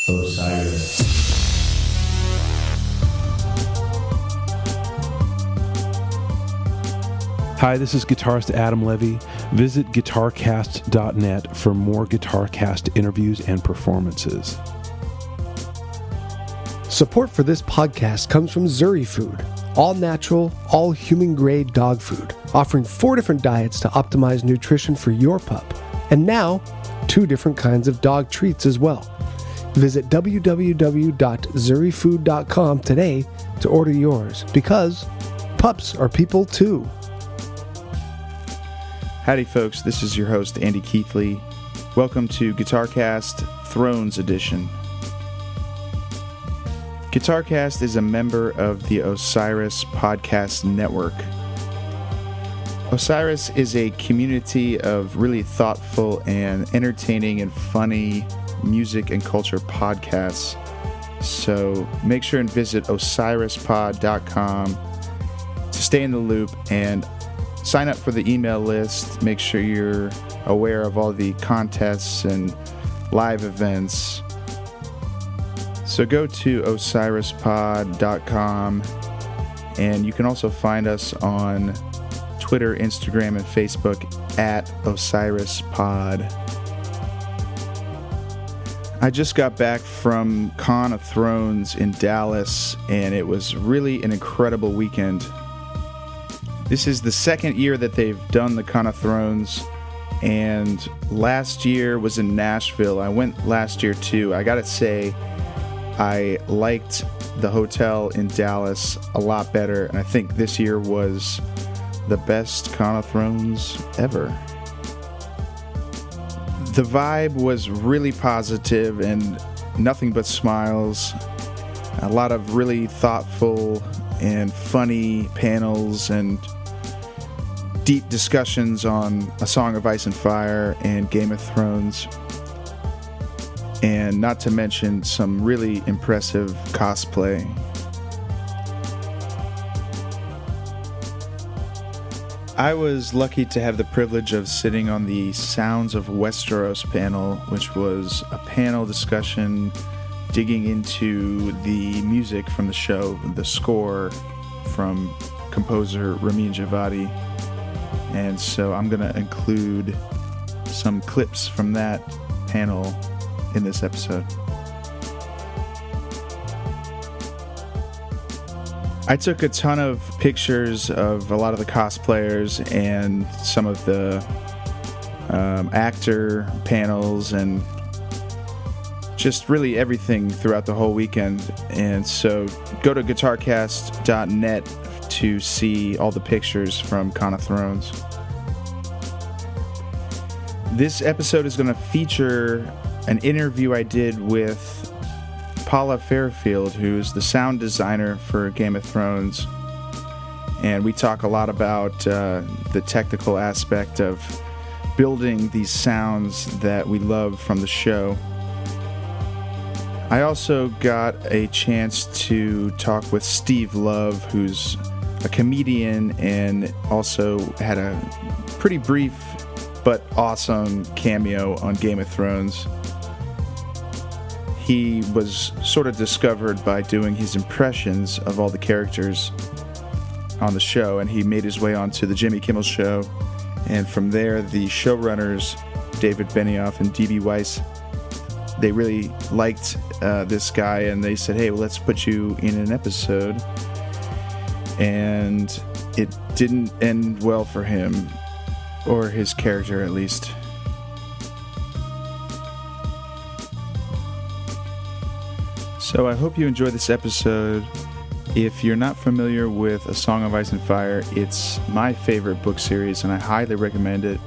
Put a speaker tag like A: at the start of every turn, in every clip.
A: Osiris.
B: Hi, this is guitarist Adam Levy. Visit guitarcast.net for more GuitarCast interviews and performances.
C: Support for this podcast comes from Zuri Food, all natural, all human-grade dog food, offering 4 different diets to optimize nutrition for your pup, and now 2 different kinds of dog treats as well. Visit www.zurifood.com today to order yours, because pups are people too.
D: Howdy folks, this is your host Andy Keithley. Welcome to GuitarCast Thrones Edition. GuitarCast is a member of the Osiris Podcast Network. Osiris is a community of really thoughtful and entertaining and funny music and culture podcasts. So make sure and visit osirispod.com to stay in the loop and sign up for the email list. Make sure you're aware of all the contests and live events. So go to osirispod.com, and you can also find us on Twitter, Instagram, and Facebook at osirispod. I just got back from Con of Thrones in Dallas, and it was really an incredible weekend. This is the second year that they've done the Con of Thrones, and last year was in Nashville. I went last year too. I gotta say, I liked the hotel in Dallas a lot better, and I think this year was the best Con of Thrones ever. The vibe was really positive and nothing but smiles. A lot of really thoughtful and funny panels and deep discussions on A Song of Ice and Fire and Game of Thrones. And not to mention some really impressive cosplay. I was lucky to have the privilege of sitting on the Sounds of Westeros panel, which was a panel discussion digging into the music from the show, the score from composer Ramin Djawadi. And so I'm going to include some clips from that panel in this episode. I took a ton of pictures of a lot of the cosplayers and some of the actor panels and just really everything throughout the whole weekend. And so go to guitarcast.net to see all the pictures from Con of Thrones. This episode is going to feature an interview I did with Paula Fairfield, who's the sound designer for Game of Thrones. And we talk a lot about the technical aspect of building these sounds that we love from the show. I also got a chance to talk with Steve Love, who's a comedian and also had a pretty brief but awesome cameo on Game of Thrones. He was sort of discovered by doing his impressions of all the characters on the show, and he made his way onto the Jimmy Kimmel Show. And from there, the showrunners, David Benioff and D.B. Weiss, they really liked this guy, and they said, hey, well, let's put you in an episode. And it didn't end well for him, or his character at least. So I hope you enjoy this episode. If you're not familiar with A Song of Ice and Fire, it's my favorite book series, and I highly recommend it.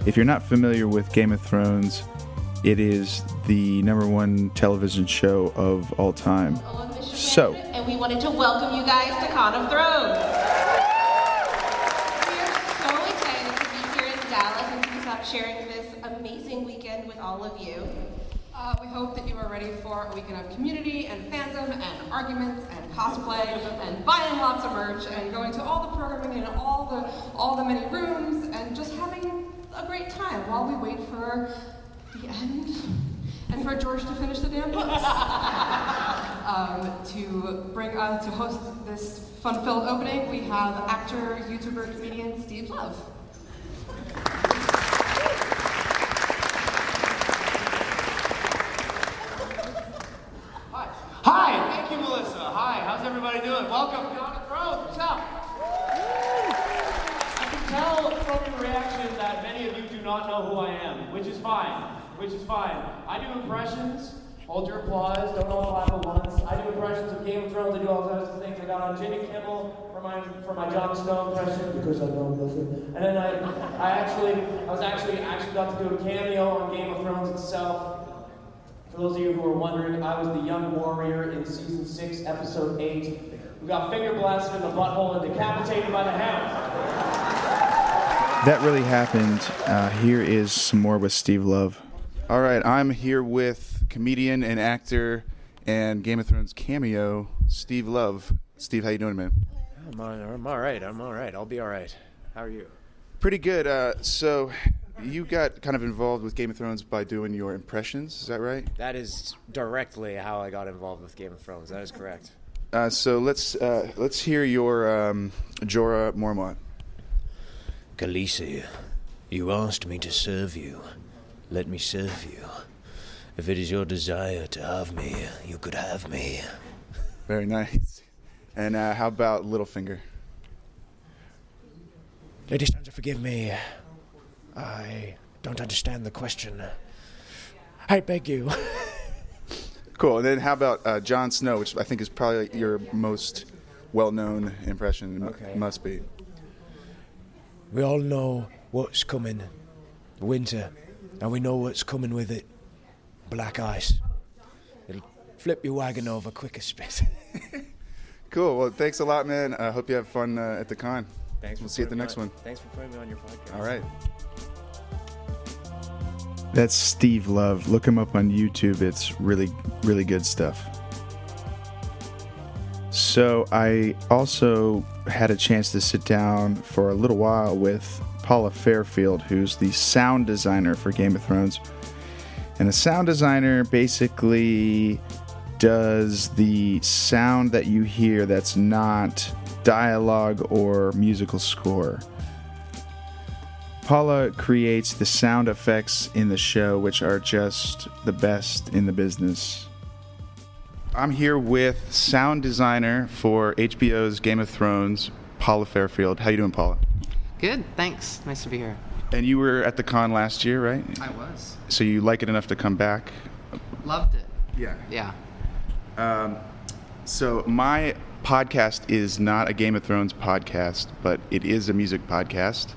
D: If you're not familiar with Game of Thrones, it is the #1 television show of all time. So,
E: and we wanted to welcome you guys to Con of Thrones. We are so excited to be here in Dallas and to be sharing this amazing weekend with all of you.
F: We hope that you are ready for a weekend of community and fandom and arguments and cosplay and buying lots of merch and going to all the programming and all the many rooms and just having a great time while we wait for the end and for George to finish the damn books. To bring us to host this fun-filled opening, we have actor, YouTuber, comedian Steve Love.
A: Hi, thank you, Melissa. Hi, how's everybody doing? Welcome, John and Thrones. What's up? I can tell from your reaction that many of you do not know who I am, which is fine. I do impressions. Hold your applause. Don't all clap at once. I do impressions of Game of Thrones. I do all those things. I got on Jimmy Kimmel for my Jon Snow impression because I know nothing. And then I was actually got to do a cameo on Game of Thrones itself. For those of you who are wondering, I was the young warrior in season 6, episode 8, who got finger blasted in the butthole and decapitated by the hound.
D: That really happened. Here is some more with Steve Love. All right, I'm here with comedian and actor and Game of Thrones cameo, Steve Love. Steve, how you doing, man?
G: I'm all right. I'll be all right. How are you?
D: Pretty good. So you got kind of involved with Game of Thrones by doing your impressions, is that right?
G: That is directly how I got involved with Game of Thrones. That is correct.
D: So let's hear your Jorah Mormont.
H: Khaleesi, you asked me to serve you. Let me serve you. If it is your desire to have me, you could have me.
D: Very nice. And how about Littlefinger?
G: Lady Sansa, forgive me. I don't understand the question. I beg you.
D: Cool. And then how about Jon Snow, which I think is probably your most well-known impression.
G: Okay.
D: Must be.
G: We all know what's coming. Winter. And we know what's coming with it. Black ice. It'll flip your wagon over quick as spit.
D: Cool. Well, thanks a lot, man. I hope you have fun at the con.
G: Thanks.
D: We'll see you at the next one.
G: Thanks for putting me on your podcast.
D: All right. That's Steve Love. Look him up on YouTube. It's really, really good stuff. So I also had a chance to sit down for a little while with Paula Fairfield, who's the sound designer for Game of Thrones. And a sound designer basically does the sound that you hear that's not dialogue or musical score. Paula creates the sound effects in the show, which are just the best in the business. I'm here with sound designer for HBO's Game of Thrones, Paula Fairfield. How you doing, Paula?
I: Good, thanks. Nice to be here.
D: And you were at the con last year, right?
I: I was.
D: So you like it enough to come back?
I: Loved it.
D: Yeah.
I: Yeah.
D: So my podcast is not a Game of Thrones podcast, but it is a music podcast.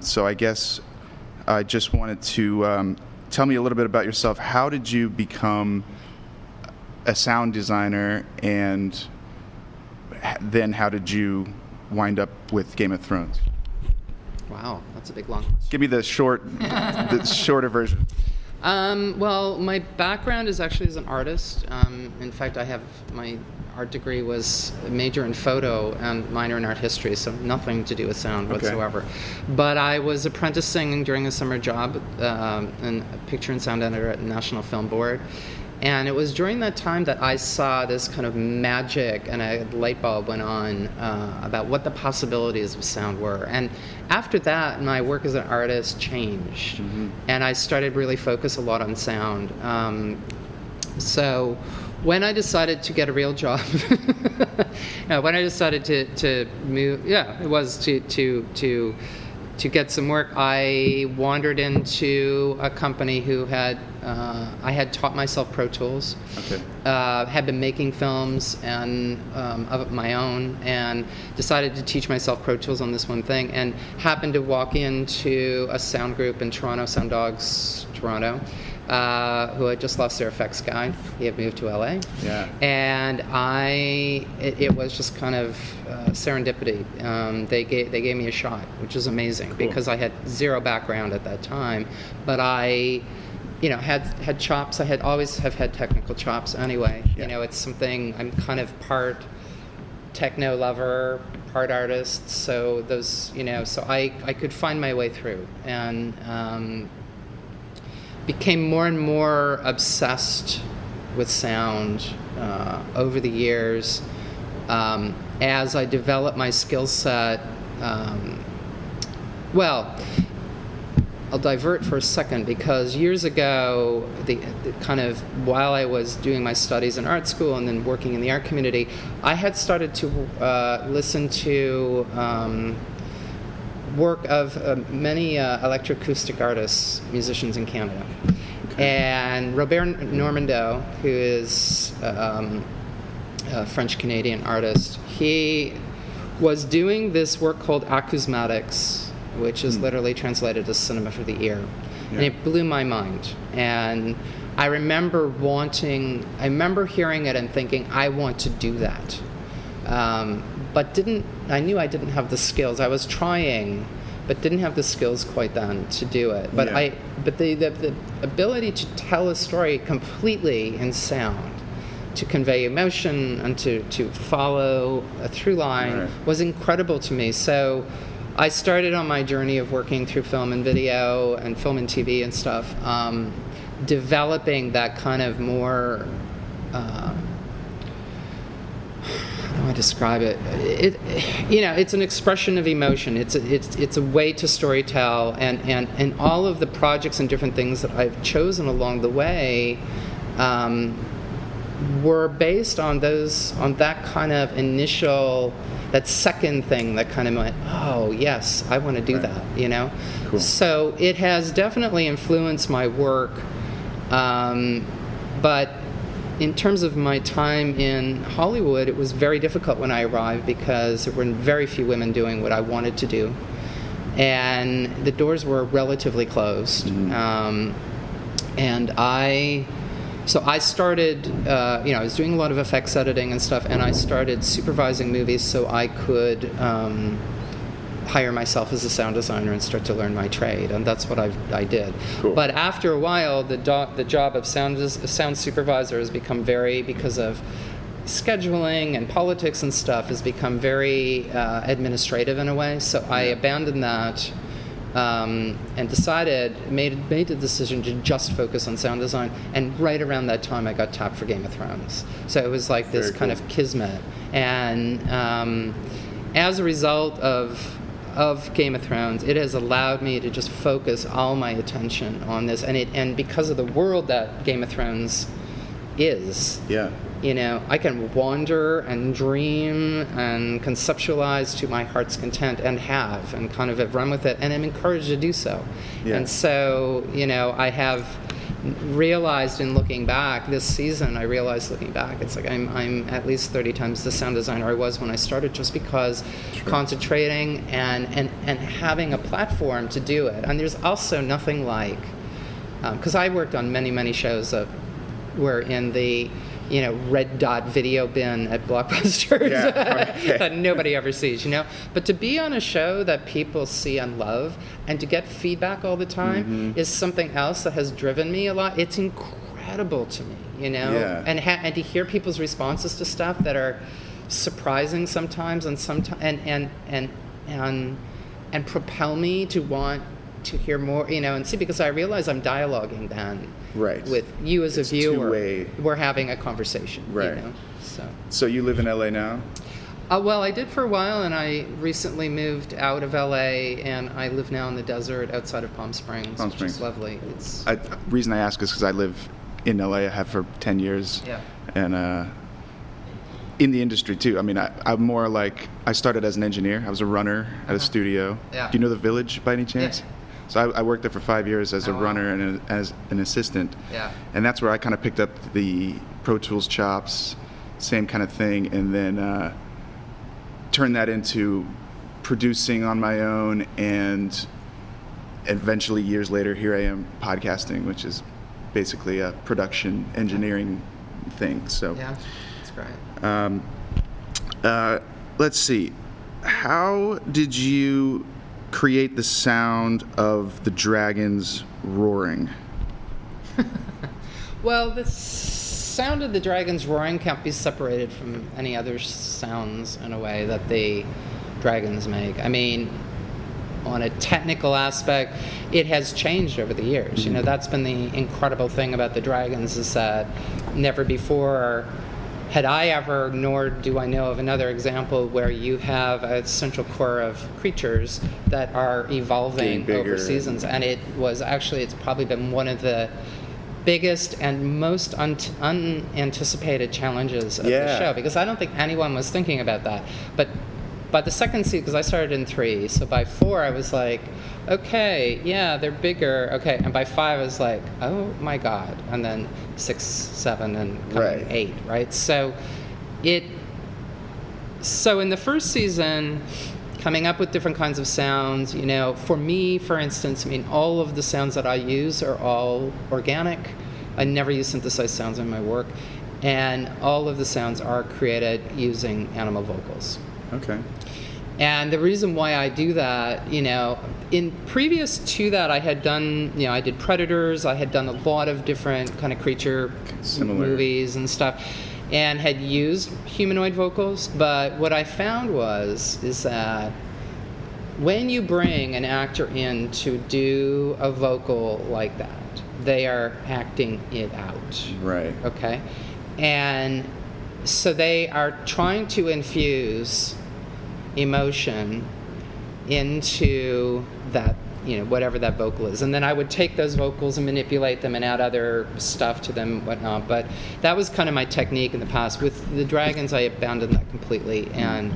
D: So I guess I just wanted to tell me a little bit about yourself. How did you become a sound designer, and then how did you wind up with Game of Thrones?
I: Wow, that's a big long question.
D: Give me the shorter version.
I: Well, my background is actually as an artist. In fact, I have my art degree was a major in photo and minor in art history, so nothing to do with sound whatsoever. But I was apprenticing during a summer job and a picture and sound editor at the National Film Board. And it was during that time that I saw this kind of magic, and a light bulb went on about what the possibilities of sound were. And after that, my work as an artist changed, and I started really focus a lot on sound. So when I decided to get a real job, when I decided to move, it was to get some work, I wandered into a company who had, I had taught myself Pro Tools, had been making films and of my own, and decided to teach myself Pro Tools on this one thing, and happened to walk into a sound group in Toronto, Sound Dogs, Toronto, who had just lost their effects guy. He had moved to LA.
D: Yeah.
I: And it was just kind of serendipity. They gave me a shot, which is amazing because I had zero background at that time, but I, had chops. I always have had technical chops anyway.
D: Yeah.
I: It's something, I'm kind of part techno lover, part artist. So those, so I could find my way through, and became more and more obsessed with sound over the years. As I developed my skill set, well, I'll divert for a second, because years ago, the kind of while I was doing my studies in art school and then working in the art community, I had started to listen to work of many electroacoustic artists, musicians in Canada. And Robert Normando, who is a French-Canadian artist, he was doing this work called acousmatics, which is literally translated as cinema for the ear. Yeah. And it blew my mind. And I remember hearing it and thinking, I want to do that. But I knew I didn't have the skills. I was trying, but didn't have the skills quite then to do it. But the ability to tell a story completely in sound, to convey emotion and to follow a through line was incredible to me. So I started on my journey of working through film and video and film and TV and stuff, developing that kind of more, how do I describe it? It's an expression of emotion. It's a way to storytell, and all of the projects and different things that I've chosen along the way were based on that kind of initial, that second thing that kind of went, oh yes, I want to do that, Cool. So it has definitely influenced my work, but in terms of my time in Hollywood, it was very difficult when I arrived, because there were very few women doing what I wanted to do, and the doors were relatively closed. And So I started, I was doing a lot of effects editing and stuff, and I started supervising movies so I could hire myself as a sound designer and start to learn my trade, and that's what I did. Cool. But after a while, the job of sound supervisor has become because of scheduling and politics and stuff, has become very administrative in a way. So I abandoned that. And made the decision to just focus on sound design, and right around that time I got tapped for Game of Thrones. So it was like this kind of kismet, and as a result of Game of Thrones, it has allowed me to just focus all my attention on this, and because of the world that Game of Thrones is, I can wander and dream and conceptualize to my heart's content, and kind of have run with it, and I'm encouraged to do so. Yeah. And so, I have realized in looking back, this season, it's like I'm at least 30 times the sound designer I was when I started, just because concentrating and having a platform to do it. And there's also nothing like, because I worked on many, many shows that were in the red dot video bin at Blockbusters that nobody ever sees, But to be on a show that people see and love, and to get feedback all the time is something else that has driven me a lot. It's incredible to me, and to hear people's responses to stuff that are surprising sometimes, and and propel me to want to hear more, and see, because I realize I'm dialoguing then with you as a viewer. We're having a conversation, So you live in LA now? Well, I did for a while, and I recently moved out of LA, and I live now in the desert outside of Palm Springs, which is lovely. The reason I ask is because I live in LA. I have for 10 years, and in the industry too. I mean, I'm more like, I started as an engineer. I was a runner at a studio. Do you know The Village by any chance? So I worked there for 5 years as a runner and as an assistant. And that's where I kind of picked up the Pro Tools chops, same kind of thing, and then turned that into producing on my own, and eventually years later, here I am podcasting, which is basically a production engineering thing. So that's great. Let's see. How did you create the sound of the dragons roaring? Well, the sound of the dragons roaring can't be separated from any other sounds in a way that the dragons make. I mean, on a technical aspect, it has changed over the years. That's been the incredible thing about the dragons, is that never before had I ever, nor do I know of another example where you have a central core of creatures that are evolving over seasons. And it's probably been one of the biggest and most unanticipated challenges of the show, because I don't think anyone was thinking about that. But by the second season, because I started in 3, so by 4 I was like, okay, yeah, they're bigger, okay, and by 5 I was like, oh my God, and then 6, 7, and coming 8, right? So in the first season, coming up with different kinds of sounds, for me, for instance, all of the sounds that I use are all organic. I never use synthesized sounds in my work, and all of the sounds are created using animal vocals.
D: Okay.
I: And the reason why I do that, in previous to that, I had done, I did Predators, I had done a lot of different kind of creature movies and stuff, and had used humanoid vocals. But what I found is that when you bring an actor in to do a vocal like that, they are acting it out.
D: Right.
I: Okay? And so they are trying to infuse emotion into that, whatever that vocal is. And then I would take those vocals and manipulate them and add other stuff to them and whatnot. But that was kind of my technique in the past. With the dragons, I abandoned that completely and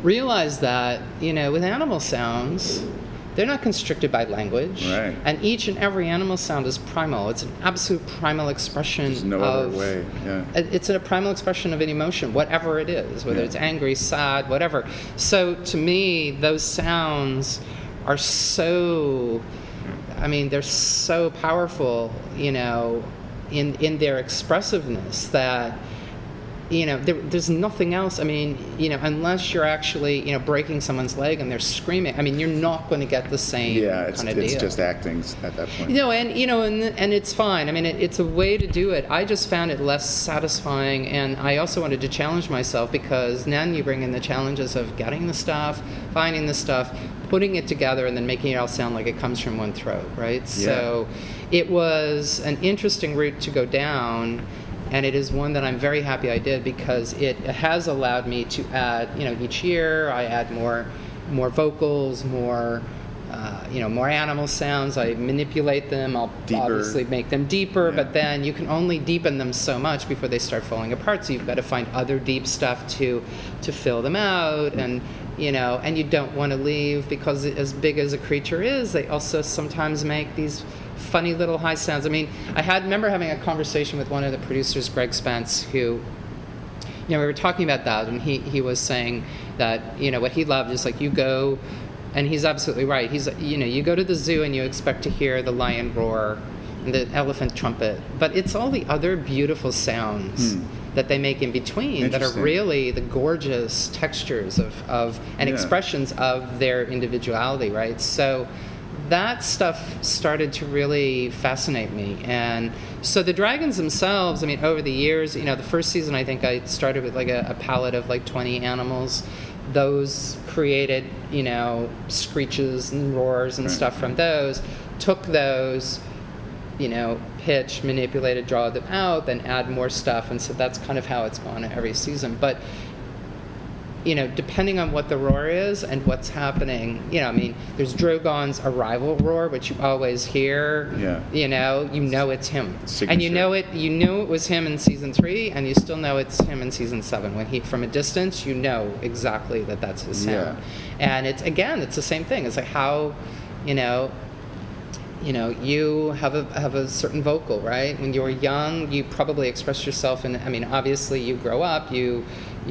I: realized that, with animal sounds, they're not constricted by language.
D: Right.
I: And each and every animal sound is primal. It's an absolute primal expression
D: There's no other way. Yeah.
I: It's a primal expression of an emotion, whatever it is, whether it's angry, sad, whatever. So to me, those sounds are so, they're so powerful, in their expressiveness that, there's nothing else. Unless you're actually, breaking someone's leg and they're screaming, you're not going to get the same kind of deal.
D: It's just acting at that point.
I: And it's fine. It's a way to do it. I just found it less satisfying, and I also wanted to challenge myself, because then you bring in the challenges of getting the stuff, finding the stuff, putting it together, and then making it all sound like it comes from one throat, right? Yeah. So it was an interesting route to go down. And it is one that I'm very happy I did, because it has allowed me to add, each year I add more vocals, more animal sounds. I manipulate them. I'll obviously make them deeper, but then you can only deepen them so much before they start falling apart. So you've got to find other deep stuff to fill them out, and you don't want to leave, because as big as a creature is, they also sometimes make these funny little high sounds. I remember having a conversation with one of the producers, Greg Spence, who, we were talking about that, and he was saying that, what he loved is, like, you go, and he's absolutely right. He's, you go to the zoo and you expect to hear the lion roar and the elephant trumpet, but it's all the other beautiful sounds that they make in between that are really the gorgeous textures of and expressions of their individuality, right? So that stuff started to really fascinate me. And so the dragons themselves, over the years, the first season I think I started with like a palette of like 20 animals. Those created, screeches and roars and stuff from those, took those, pitch, manipulated, draw them out, then add more stuff. And so that's kind of how it's gone every season. But depending on what the roar is and what's happening, there's Drogon's arrival roar, which you always hear. Yeah. It's him. Signature. And you know it was him in season 3, and you still know it's him in season 7. When from a distance, you know exactly that that's his sound. Yeah. And it's the same thing. It's like how, you have a certain vocal, right? When you're young, you probably express yourself in, obviously you grow up, you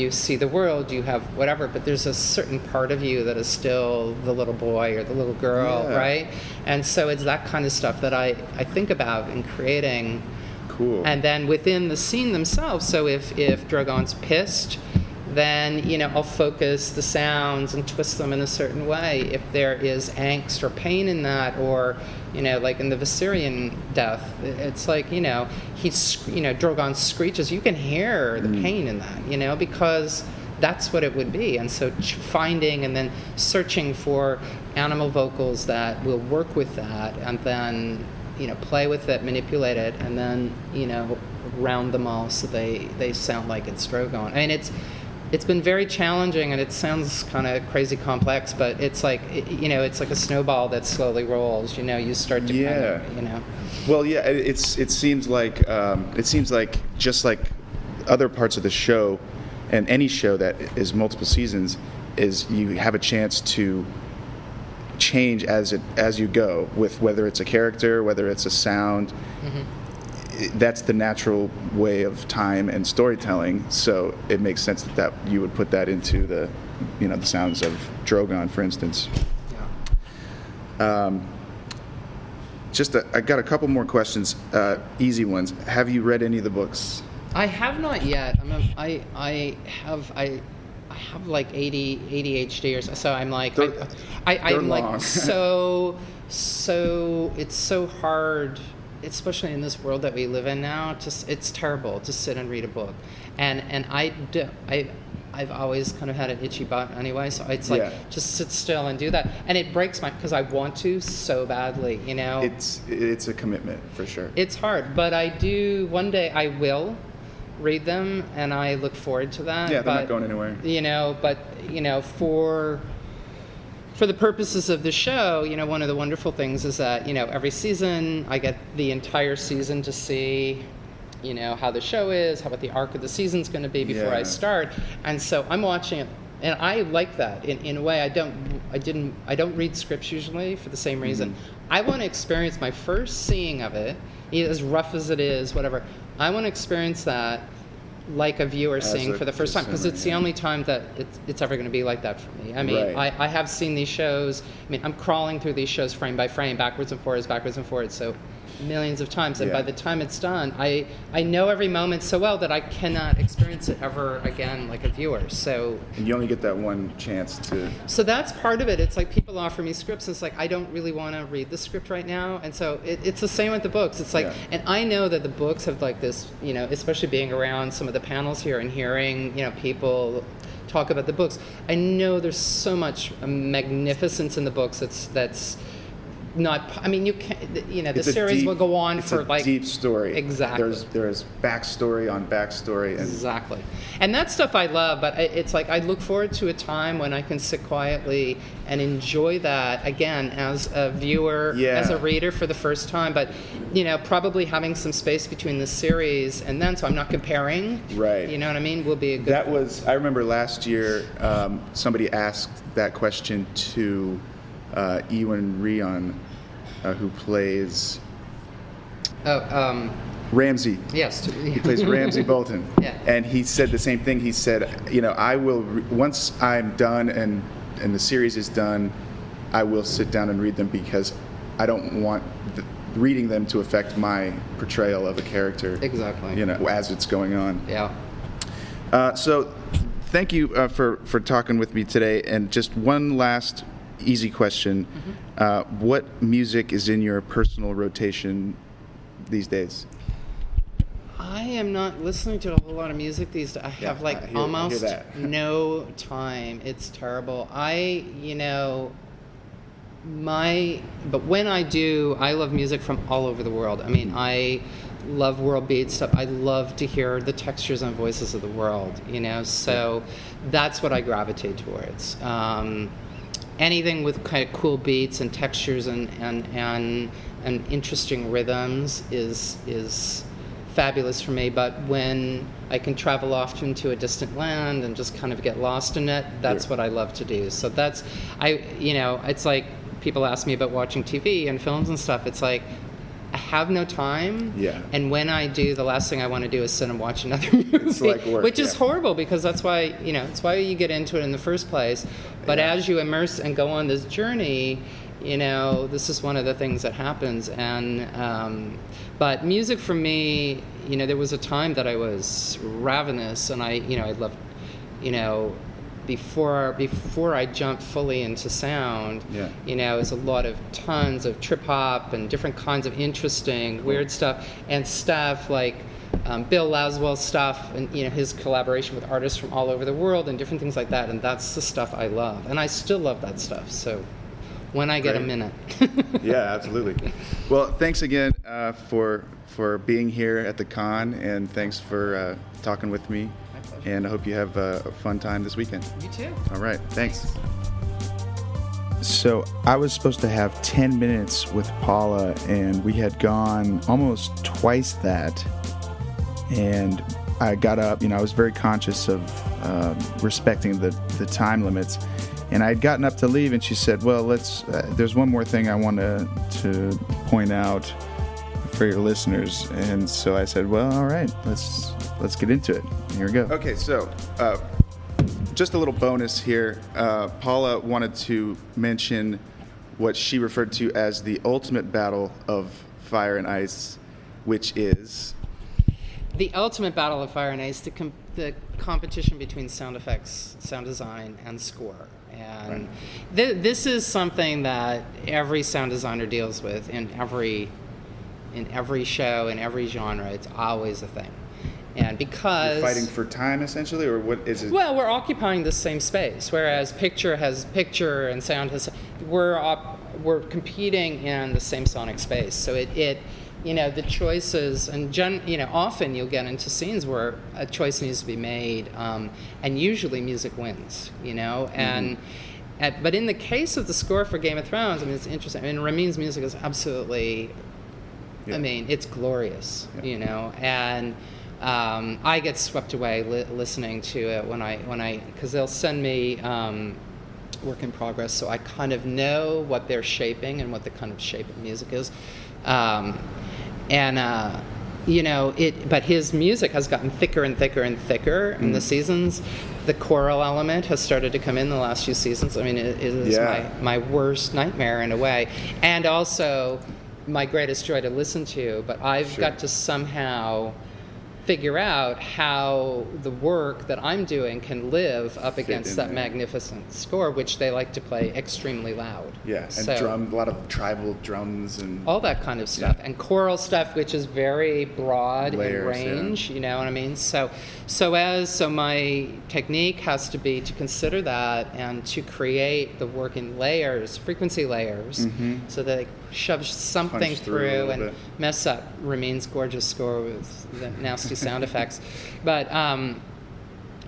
I: see the world, you have whatever, but there's a certain part of you that is still the little boy or the little girl, right? And so it's that kind of stuff that I think about in creating.
D: Cool.
I: And then within the scene themselves, so if Drogon's pissed, then, I'll focus the sounds and twist them in a certain way. If there is angst or pain in that, or, like in the Viserion death, it's like, Drogon screeches, you can hear the pain in that, because that's what it would be. And so finding and then searching for animal vocals that will work with that, and then, play with it, manipulate it, and then round them all so they sound like it's Drogon. I mean, it's been very challenging, and it sounds kind of crazy complex, but it's like it's like a snowball that slowly rolls. You start to kind of,
D: Well, yeah, it seems like just like other parts of the show, and any show that is multiple seasons, is you have a chance to change as you go, with whether it's a character, whether it's a sound. That's the natural way of time and storytelling. So it makes sense that you would put that into the sounds of Drogon, for instance. I got a couple more questions, easy ones. Have you read any of the books?
I: I have not yet. I have like ADHD or so I'm like I'm like so it's so hard, especially in this world that we live in now. It's terrible to sit and read a book, and I've always kind of had an itchy butt anyway, so it's like just sit still and do that, and it breaks because I want to so badly,
D: It's a commitment for sure.
I: It's hard, but I do. One day I will read them, and I look forward to that.
D: Yeah, they're not going anywhere.
I: But for the purposes of the show, one of the wonderful things is that, every season I get the entire season to see, how the show is, what the arc of the season's going to be before I start. And so I'm watching it, and I like that in a way. I don't read scripts usually for the same reason. I want to experience my first seeing of it, as rough as it is, whatever. I want to experience that like a viewer seeing for the first time, because it's the only time that it's ever going to be like that for me. I mean, I have seen these shows. I mean, I'm crawling through these shows frame by frame, backwards and forwards, so millions of times. And by the time it's done, I know every moment so well that I cannot experience it ever again like a viewer. So
D: and you only get that one chance to. So
I: that's part of it. It's like people offer me scripts, and it's like I don't really want to read the script right now. And so it's the same with the books. It's like, and I know that the books have like this, especially being around some of the panels here and hearing, people talk about the books. I know there's so much magnificence in the books that's not. I mean, you can't. The series will go on for like
D: deep story.
I: Exactly.
D: There's backstory on backstory.
I: Exactly, and that stuff I love. But it's like I look forward to a time when I can sit quietly and enjoy that again as a viewer, as a reader for the first time. But probably having some space between the series and then, so I'm not comparing.
D: Right.
I: You know what I mean? Will be a good.
D: That was. I remember last year, somebody asked that question to Ewan Rion, who plays Ramsay.
I: Yes.
D: He plays Ramsay Bolton.
I: Yeah.
D: And he said the same thing. He said, I will, once I'm done and the series is done, I will sit down and read them, because I don't want reading them to affect my portrayal of a character.
I: Exactly.
D: As it's going on.
I: Yeah.
D: So thank you for talking with me today. And just one last easy question. What music is in your personal rotation these days?
I: I am not listening to a whole lot of music these days. I have almost no time. It's terrible. But when I do, I love music from all over the world. I mean, I love world beat stuff. I love to hear the textures and voices of the world, so that's what I gravitate towards. Anything with kind of cool beats and textures and interesting rhythms is fabulous for me. But when I can travel off into a distant land and just kind of get lost in it, that's what I love to do. So that's it's like people ask me about watching TV and films and stuff. It's like I have no time.
D: Yeah.
I: And when I do, the last thing I want to do is sit and watch another movie.
D: It's like work,
I: which is horrible, because that's why, it's why you get into it in the first place. But as you immerse and go on this journey, this is one of the things that happens. And, but music for me, there was a time that I was ravenous, and I loved, before I jumped fully into sound, it was a lot of tons of trip hop and different kinds of interesting, weird stuff, and stuff like Bill Laswell's stuff, and his collaboration with artists from all over the world and different things like that. And that's the stuff I love, and I still love that stuff. So when I get a
D: Great.
I: minute.
D: Yeah, absolutely. Well, thanks again for being here at the con, and thanks for talking with me.
I: My pleasure.
D: And I hope you have a fun time this weekend.
I: You too.
D: All right, thanks. So I was supposed to have 10 minutes with Paula, and we had gone almost twice that. And I got up, I was very conscious of respecting the time limits. And I had gotten up to leave, and she said, well, there's one more thing I want to point out for your listeners. And so I said, well, all right, let's get into it. Here we go. Okay, so just a little bonus here. Paula wanted to mention what she referred to as the ultimate battle of fire and ice, which is...
I: The ultimate battle of fire and ice, the competition between sound effects, sound design, and score. And this is something that every sound designer deals with in every show, in every genre. It's always a thing. And because...
D: You're fighting for time, essentially, or what is it?
I: Well, we're occupying the same space, whereas picture has picture and sound has... We're competing in the same sonic space. So the choices, and often you'll get into scenes where a choice needs to be made, and usually music wins, and but in the case of the score for Game of Thrones, it's interesting. Ramin's music is absolutely, it's glorious, and I get swept away listening to it because they'll send me work in progress, so I kind of know what they're shaping and what the kind of shape of music is. But his music has gotten thicker and thicker and thicker in the seasons. The choral element has started to come in the last few seasons. It is my worst nightmare in a way, and also my greatest joy to listen to. But I've got to somehow figure out how the work that I'm doing can live up against that magnificent score, which they like to play extremely loud.
D: Yeah, and a lot of tribal drums and...
I: all that kind of stuff. And choral stuff, which is very broad
D: Layers,
I: in range, you know what I mean? So my technique has to be to consider that and to create the work in layers, frequency layers, so that they shove something through and mess up Ramin's gorgeous score with the nasty sound effects. But, and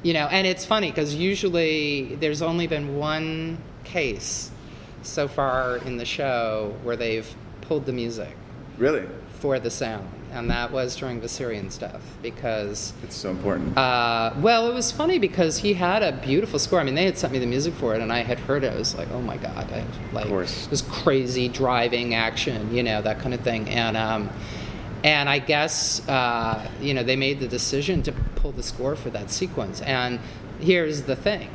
I: it's funny because usually there's only been one case so far in the show where they've pulled the music.
D: Really?
I: For the sound. And that was during Viserion stuff because...
D: It's so important.
I: Well, it was funny because he had a beautiful score. They had sent me the music for it and I had heard it. I was like, oh my God.
D: Of course.
I: This crazy driving action, that kind of thing. And I guess, they made the decision to pull the score for that sequence. And here's the thing.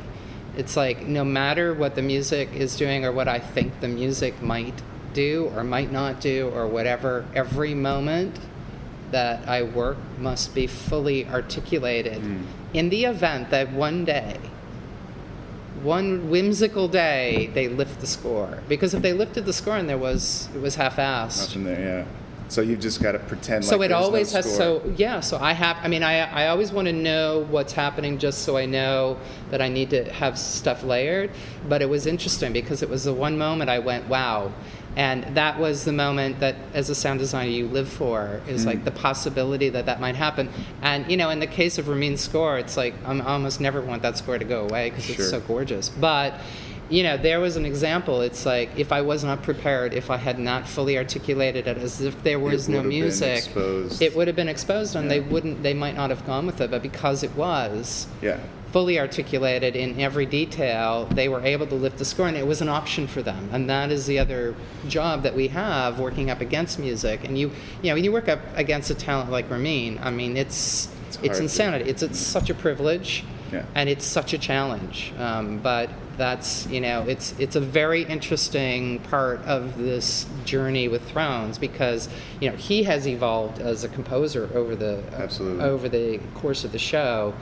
I: It's like, no matter what the music is doing or what I think the music might do or might not do or whatever, every moment that I work must be fully articulated in the event that one whimsical day, they lift the score. Because if they lifted the score and it was half-assed.
D: Nothing there, yeah. So you've just got to pretend
I: so
D: like
I: it always
D: no
I: has
D: score.
I: So I have, I always want to know what's happening just so I know that I need to have stuff layered. But it was interesting because it was the one moment I went, wow. And that was the moment that, as a sound designer, you live for, is like the possibility that might happen. And, in the case of Ramin's score, it's like I almost never want that score to go away because it's so gorgeous. But, there was an example. It's like if I was not prepared, if I had not fully articulated it as if there was no music, it would have been exposed and they might not have gone with it. But because it was... fully articulated in every detail, they were able to lift the score, and it was an option for them. And that is the other job that we have working up against music. And when you work up against a talent like Ramin, it's insanity. It's such a privilege, and it's such a challenge. But that's it's a very interesting part of this journey with Thrones because he has evolved as a composer over the course of the show.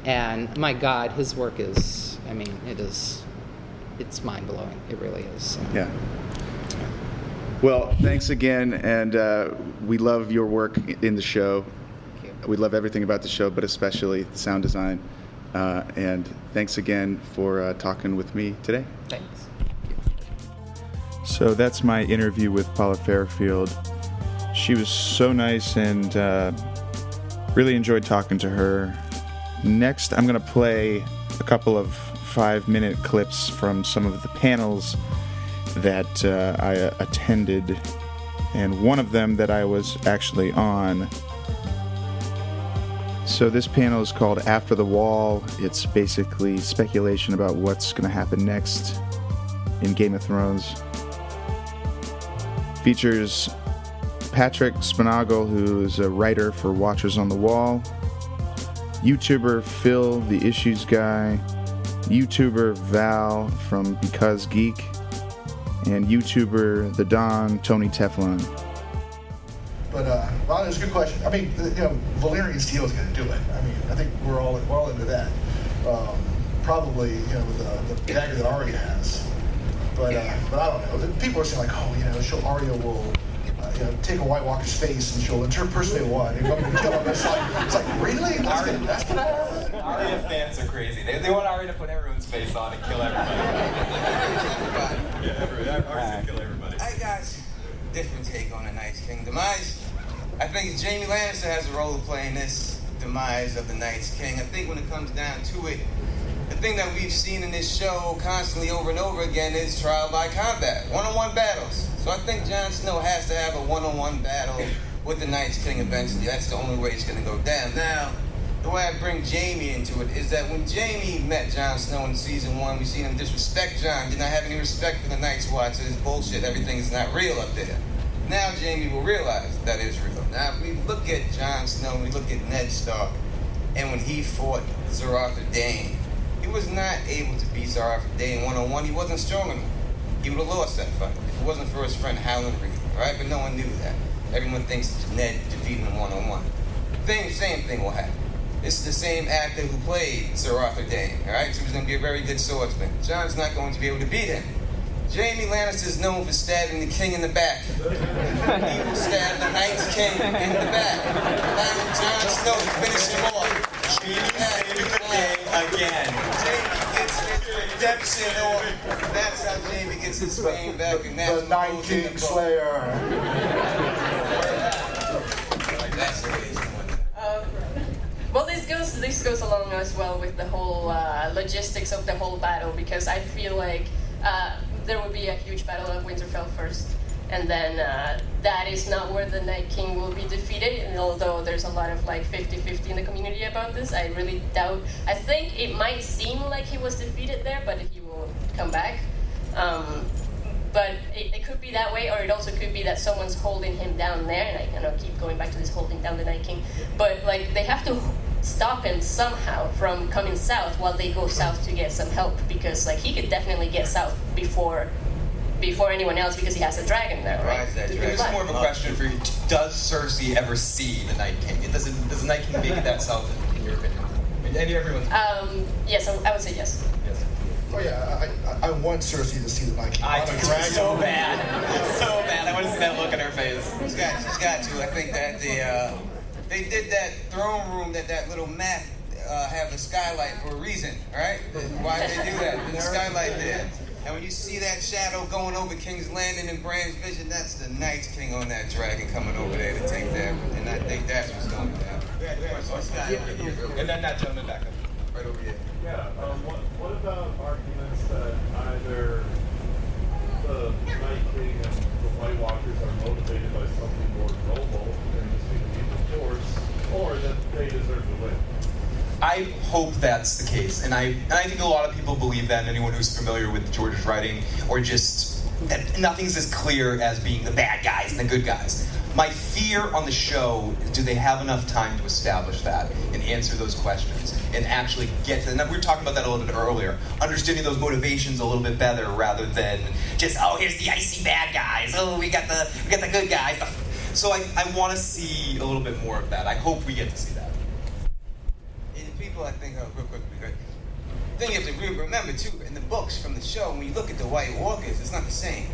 I: And my God, his work is, it's mind-blowing. It really is. So.
D: Yeah. Well, thanks again, and we love your work in the show.
I: Thank you.
D: We love everything about the show, but especially the sound design. And thanks again for talking with me today.
I: Thanks.
D: So that's my interview with Paula Fairfield. She was so nice and really enjoyed talking to her. Next, I'm going to play a couple of 5-minute clips from some of the panels that I attended, and one of them that I was actually on. So this panel is called After the Wall. It's basically speculation about what's going to happen next in Game of Thrones. Features Patrick Spinagle, who is a writer for Watchers on the Wall, YouTuber Phil, the Issues Guy, YouTuber Val from Because Geek, and YouTuber The Don, Tony Teflon.
J: But, well, it's a good question. I mean, Valerian Steel is going to do it. I mean, I think we're all into that. Probably, with the dagger that Arya has. But I don't know. People are saying, like, Arya will, take a White Walker's face and she'll impersonate one and come and kill him. It's like really? That's going to happen?
K: Arya fans are crazy. They want Arya to put everyone's face on and kill everybody. Arya's going to kill everybody.
L: Hey, guys. Different take on the Night's King demise. I think Jaime Lannister has a role to play in this demise of the Night's King. I think when it comes down to it, the thing that we've seen in this show constantly over and over again is trial by combat, one-on-one battles. So I think Jon Snow has to have a one-on-one battle with the Night's King eventually. That's the only way it's going to go down. Now, the way I bring Jaime into it is that when Jaime met Jon Snow in season 1, we seen him disrespect Jon, did not have any respect for the Night's Watch. It's bullshit. Everything is not real up there. Now Jaime will realize that is real. Now, if we look at Jon Snow, we look at Ned Stark, and when he fought Sir Arthur Dayne, he was not able to beat Sir Arthur Dayne one-on-one. He wasn't strong enough. He would have lost that fight if it wasn't for his friend Howland Reed, right? But no one knew that. Everyone thinks Ned defeated him one-on-one. Same thing will happen. This is the same actor who played Sir Arthur Dayne, all right? So he's going to be a very good swordsman. Jon's not going to be able to beat him. Jaime Lannister is known for stabbing the king in the back. He will stab the Night's King in the back. Allowing Jon Snow to finish him off.
K: Jaime saving the day again.
L: Jaime gets his redemption off. That's how Jaime gets his fame back. And that's
J: the Night King Slayer.
L: That's the reason.
M: Well, this goes along as well with the whole logistics of the whole battle, because I feel like there would be a huge battle of Winterfell first, and then that is not where the Night King will be defeated. And although there's a lot of 50-50 in the community about this, I really doubt. I think it might seem like he was defeated there, but he will come back. But it could be that way, or it also could be that someone's holding him down there, and I kind of keep going back to this holding down the Night King. But they have to stop him somehow from coming south while they go south to get some help, because he could definitely get south before anyone else, because he has a dragon there, right?
K: This is more of a question for you. Does Cersei ever see the Night King? Does the Night King make it that south, in your opinion? Everyone's.
M: Yes, I would say yes.
J: Oh yeah, I want Cersei to see the Night King.
K: I do so bad. So bad. I want to see that look on her face.
L: She's got to. I think that they did that throne room, that little map have a skylight for a reason, right? Why did they do that? The skylight there. And when you see that shadow going over King's Landing and Bran's vision, that's the Night King on that dragon coming over there to take that. And I think that's what's going down.
K: And then that gentleman back up. Right over here.
N: Yeah, what about arguments that either the Night King and the White Walkers are motivated by something more noble than just being evil force, or that they deserve to win?
K: I hope that's the case, and I think a lot of people believe that, and anyone who's familiar with George's writing, or just that nothing's as clear as being the bad guys and the good guys. My fear on the show is, do they have enough time to establish that and answer those questions and actually get to them? We were talking about that a little bit earlier, understanding those motivations a little bit better rather than just, here's the icy bad guys, we got the good guys. So I want to see a little bit more of that. I hope we get to see that.
L: And people, I think, real quick, the thing you have to remember too, in the books from the show, when you look at the White Walkers, it's not the same.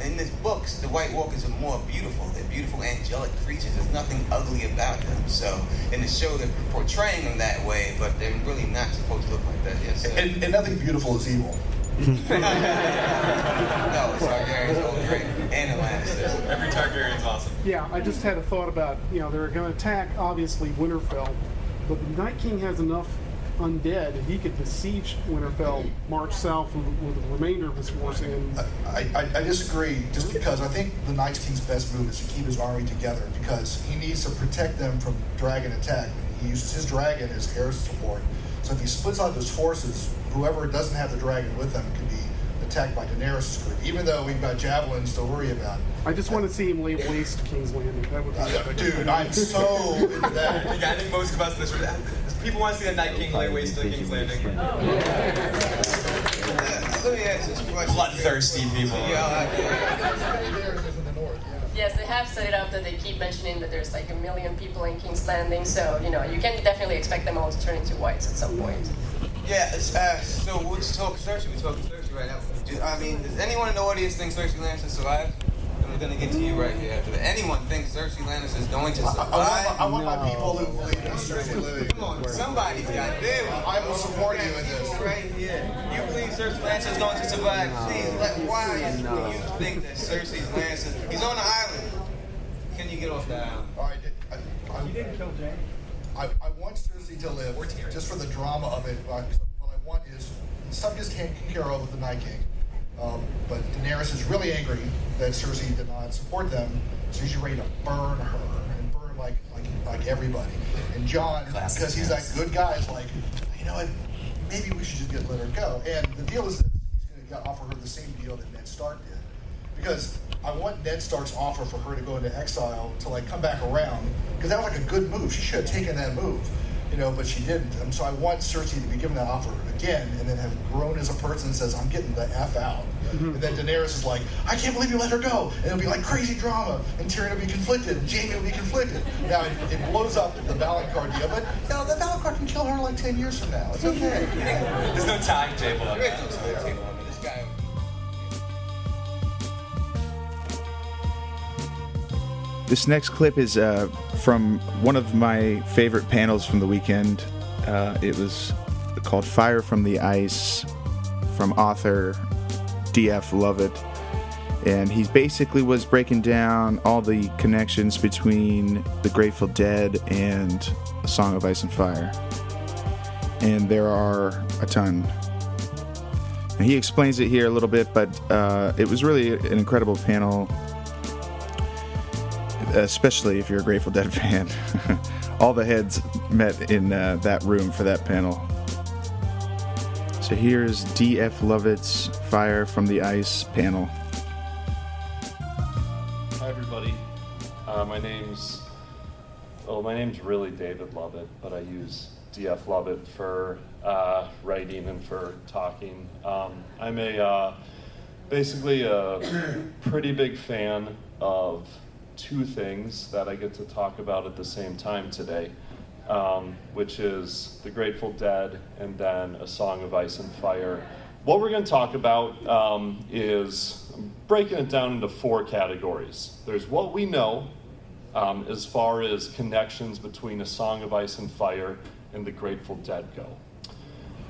L: In the books, the White Walkers are more beautiful. They're beautiful, angelic creatures. There's nothing ugly about them. So in the show, they're portraying them that way, but they're really not supposed to look like that. Yes.
J: And nothing beautiful is evil.
L: No, Targaryen's all great. And the Lannisters. Every Targaryen's awesome.
O: Yeah, I just had a thought about, they're going to attack, obviously, Winterfell, but the Night King has enough undead, he could besiege Winterfell, march south with the remainder of his force in.
J: I disagree, just because I think the Night King's best move is to keep his army together, because he needs to protect them from dragon attack. He uses his dragon as air support. So if he splits out his forces, whoever doesn't have the dragon with them can be attacked by Daenerys' group, even though we've got javelins to worry about.
O: I just want to see him lay waste King's Landing. That would be
J: dude, I'm so into that.
K: I think most of us in this room, people want to see the Night King lay waste to King's Landing.
L: Let me ask this question.
K: Bloodthirsty people.
M: Yes, they have set it up that they keep mentioning that there's like 1 million people in King's Landing, so you can definitely expect them all to turn into whites at some point.
L: Yeah, so we'll just talk Cersei. We're talking Cersei right now. Does anyone in the audience think Cersei Lannister survived? And we're going to get to you right here after that. Anyone think Cersei Lannister is going to survive?
J: I want my people who believe in Cersei living.
L: Come on, somebody, goddamn.
J: I will support you in this.
L: Right here. You believe Cersei Lannister is going to survive? Jeez, why do you think that Cersei's Lannister... He's on the island. Can you get off that island?
J: All right, you didn't kill Jaime. I want Cersei to live, just for the drama of it. What I want is some just taken care of with the Night King. But Daenerys is really angry that Cersei did not support them, so she's ready to burn her and burn like everybody. And Jon, because he's that good guy, is like, you know what? Maybe we should just let her go. And the deal is this: he's going to offer her the same deal that Ned Stark did, because I want Ned Stark's offer for her to go into exile to come back around, because that was a good move. She should have taken that move, but she didn't. And so I want Cersei to be given that offer again, and then have grown as a person and says, I'm getting the F out. And then Daenerys is like, I can't believe you let her go. And it'll be like crazy drama, and Tyrion will be conflicted, and Jaime will be conflicted. Now, it blows up the Valonqar deal, but the Valonqar can kill her 10 years from now. It's okay.
K: There's no timetable on that.
L: This guy...
D: This next clip is from one of my favorite panels from the weekend. It was called Fire from the Ice, from author D.F. Lovett. And he basically was breaking down all the connections between the Grateful Dead and A Song of Ice and Fire. And there are a ton. And he explains it here a little bit, but it was really an incredible panel, especially if you're a Grateful Dead fan. All the heads met in that room for that panel. So here's D.F. Lovett's Fire from the Ice panel.
P: Hi everybody. My name's really David Lovett, but I use D.F. Lovett for writing and for talking. I'm basically a pretty big fan of two things that I get to talk about at the same time today, which is the Grateful Dead and then A Song of Ice and Fire. What we're going to talk about is breaking it down into 4 categories. There's what we know as far as connections between A Song of Ice and Fire and the Grateful Dead go.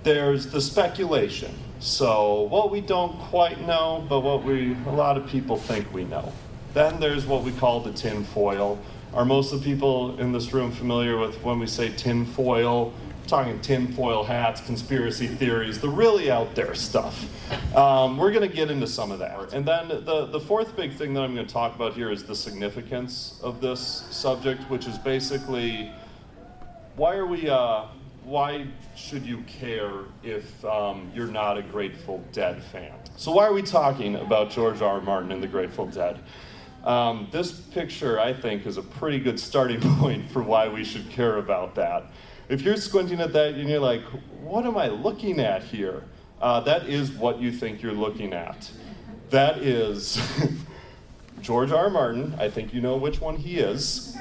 P: There's the speculation, so what we don't quite know, but what a lot of people think we know. Then there's what we call the tin foil. Are most of the people in this room familiar with when we say tin foil? We're talking tin foil hats, conspiracy theories, the really out there stuff. We're going to get into some of that. And then the fourth big thing that I'm going to talk about here is the significance of this subject, which is basically why should you care if you're not a Grateful Dead fan? So why are we talking about George R.R. Martin and the Grateful Dead? This picture, I think, is a pretty good starting point for why we should care about that. If you're squinting at that and you're like, what am I looking at here? That is what you think you're looking at. That is George R.R. Martin. I think you know which one he is.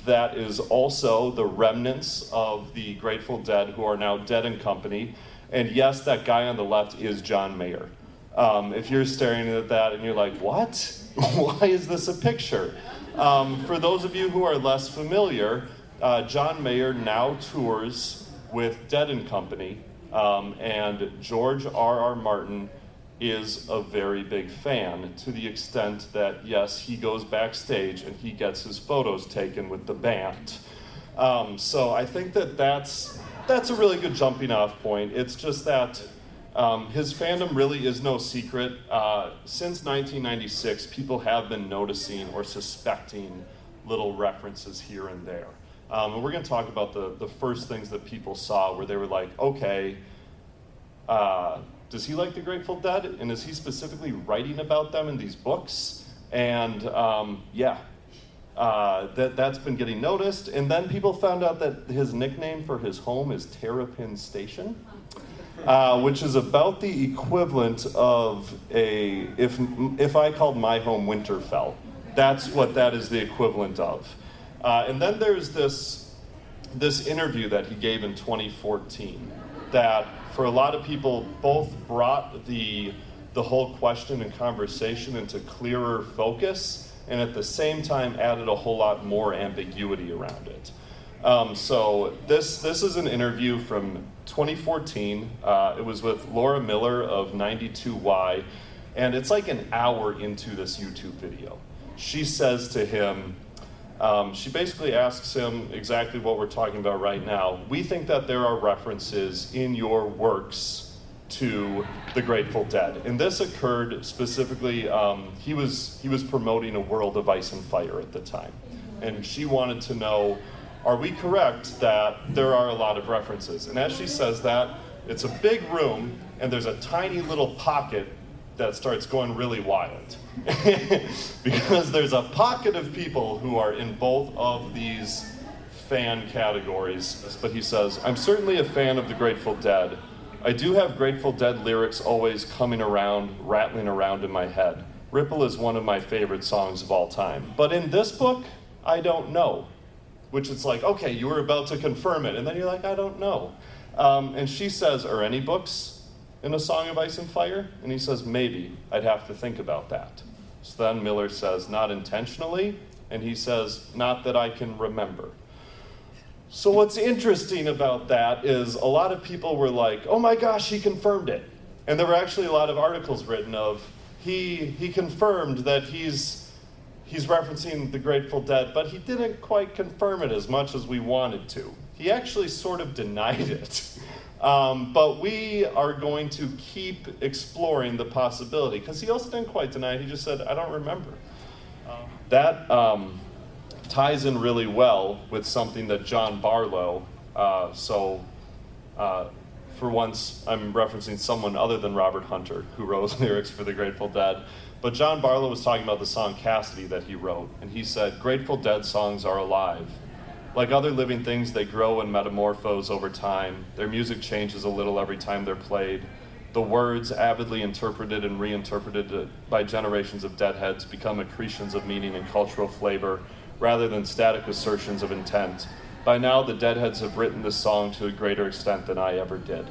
P: That is also the remnants of the Grateful Dead who are now Dead and Company. And yes, that guy on the left is John Mayer. If you're staring at that and you're like, what? Why is this a picture? For those of you who are less familiar, John Mayer now tours with Dead and Company. And George R.R. Martin is a very big fan, to the extent that, yes, he goes backstage and he gets his photos taken with the band. So I think that's a really good jumping off point. It's just that his fandom really is no secret. Since 1996, people have been noticing or suspecting little references here and there. And we're going to talk about the first things that people saw where they were like, okay, does he like the Grateful Dead? And is he specifically writing about them in these books? And that's been getting noticed. And then people found out that his nickname for his home is Terrapin Station, which is about the equivalent of if I called my home Winterfell. That's what that is the equivalent of. And then there's this interview that he gave in 2014 that, for a lot of people, both brought the whole question and conversation into clearer focus, and at the same time added a whole lot more ambiguity around it. So this is an interview from 2014. It was with Laura Miller of 92Y, and it's like an hour into this YouTube video. She says to him, she basically asks him exactly what we're talking about right now. We think that there are references in your works to the Grateful Dead. And this occurred specifically, he was promoting A World of Ice and Fire at the time. And she wanted to know, are we correct that there are a lot of references? And as she says that, it's a big room, and there's a tiny little pocket that starts going really wild. Because there's a pocket of people who are in both of these fan categories. But he says, I'm certainly a fan of the Grateful Dead. I do have Grateful Dead lyrics always coming around, rattling around in my head. Ripple is one of my favorite songs of all time. But in this book, I don't know. Which it's like, okay, you were about to confirm it. And then you're like, I don't know. And she says, are any books in A Song of Ice and Fire? And he says, maybe. I'd have to think about that. So then Miller says, not intentionally. And he says, not that I can remember. So what's interesting about that is a lot of people were like, oh my gosh, he confirmed it. And there were actually a lot of articles written of, he confirmed that he's referencing the Grateful Dead, but he didn't quite confirm it as much as we wanted to. He actually sort of denied it. But we are going to keep exploring the possibility, because he also didn't quite deny it. He just said, I don't remember. That ties in really well with something that John Barlow, for once I'm referencing someone other than Robert Hunter, who wrote lyrics for the Grateful Dead. But John Barlow was talking about the song Cassidy that he wrote, and he said, Grateful Dead songs are alive. Like other living things, they grow and metamorphose over time. Their music changes a little every time they're played. The words, avidly interpreted and reinterpreted by generations of Deadheads, become accretions of meaning and cultural flavor, rather than static assertions of intent. By now, the Deadheads have written this song to a greater extent than I ever did.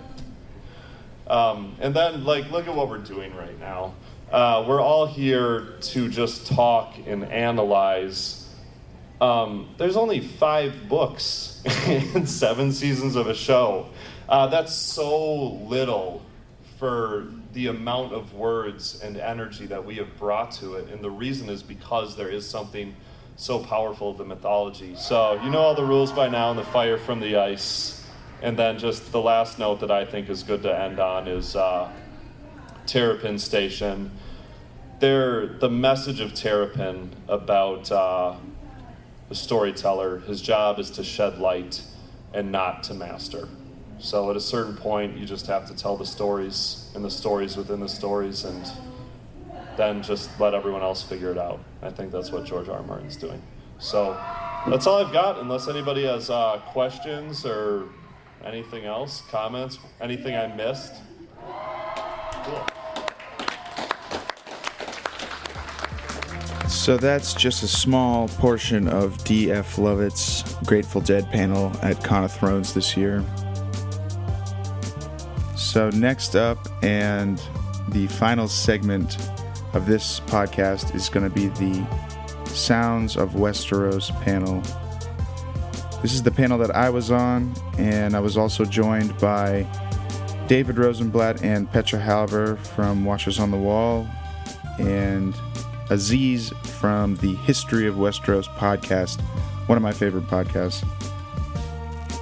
P: And then, look at what we're doing right now. We're all here to just talk and analyze. There's only 5 books and 7 seasons of a show. That's so little for the amount of words and energy that we have brought to it. And the reason is because there is something so powerful of the mythology. So you know all the rules by now in the Fire from the Ice. And then just the last note that I think is good to end on is Terrapin Station. The message of Terrapin about the storyteller, his job is to shed light and not to master. So at a certain point, you just have to tell the stories and the stories within the stories, and then just let everyone else figure it out. I think that's what George R. R. Martin's doing. So that's all I've got, unless anybody has questions or anything else, comments, anything I missed. Cool.
D: So that's just a small portion of D.F. Lovett's Grateful Dead panel at Con of Thrones this year. So next up, and the final segment of this podcast, is going to be the Sounds of Westeros panel. This is the panel that I was on, and I was also joined by David Rosenblatt and Petra Halver from Watchers on the Wall, and Aziz from the History of Westeros podcast, one of my favorite podcasts.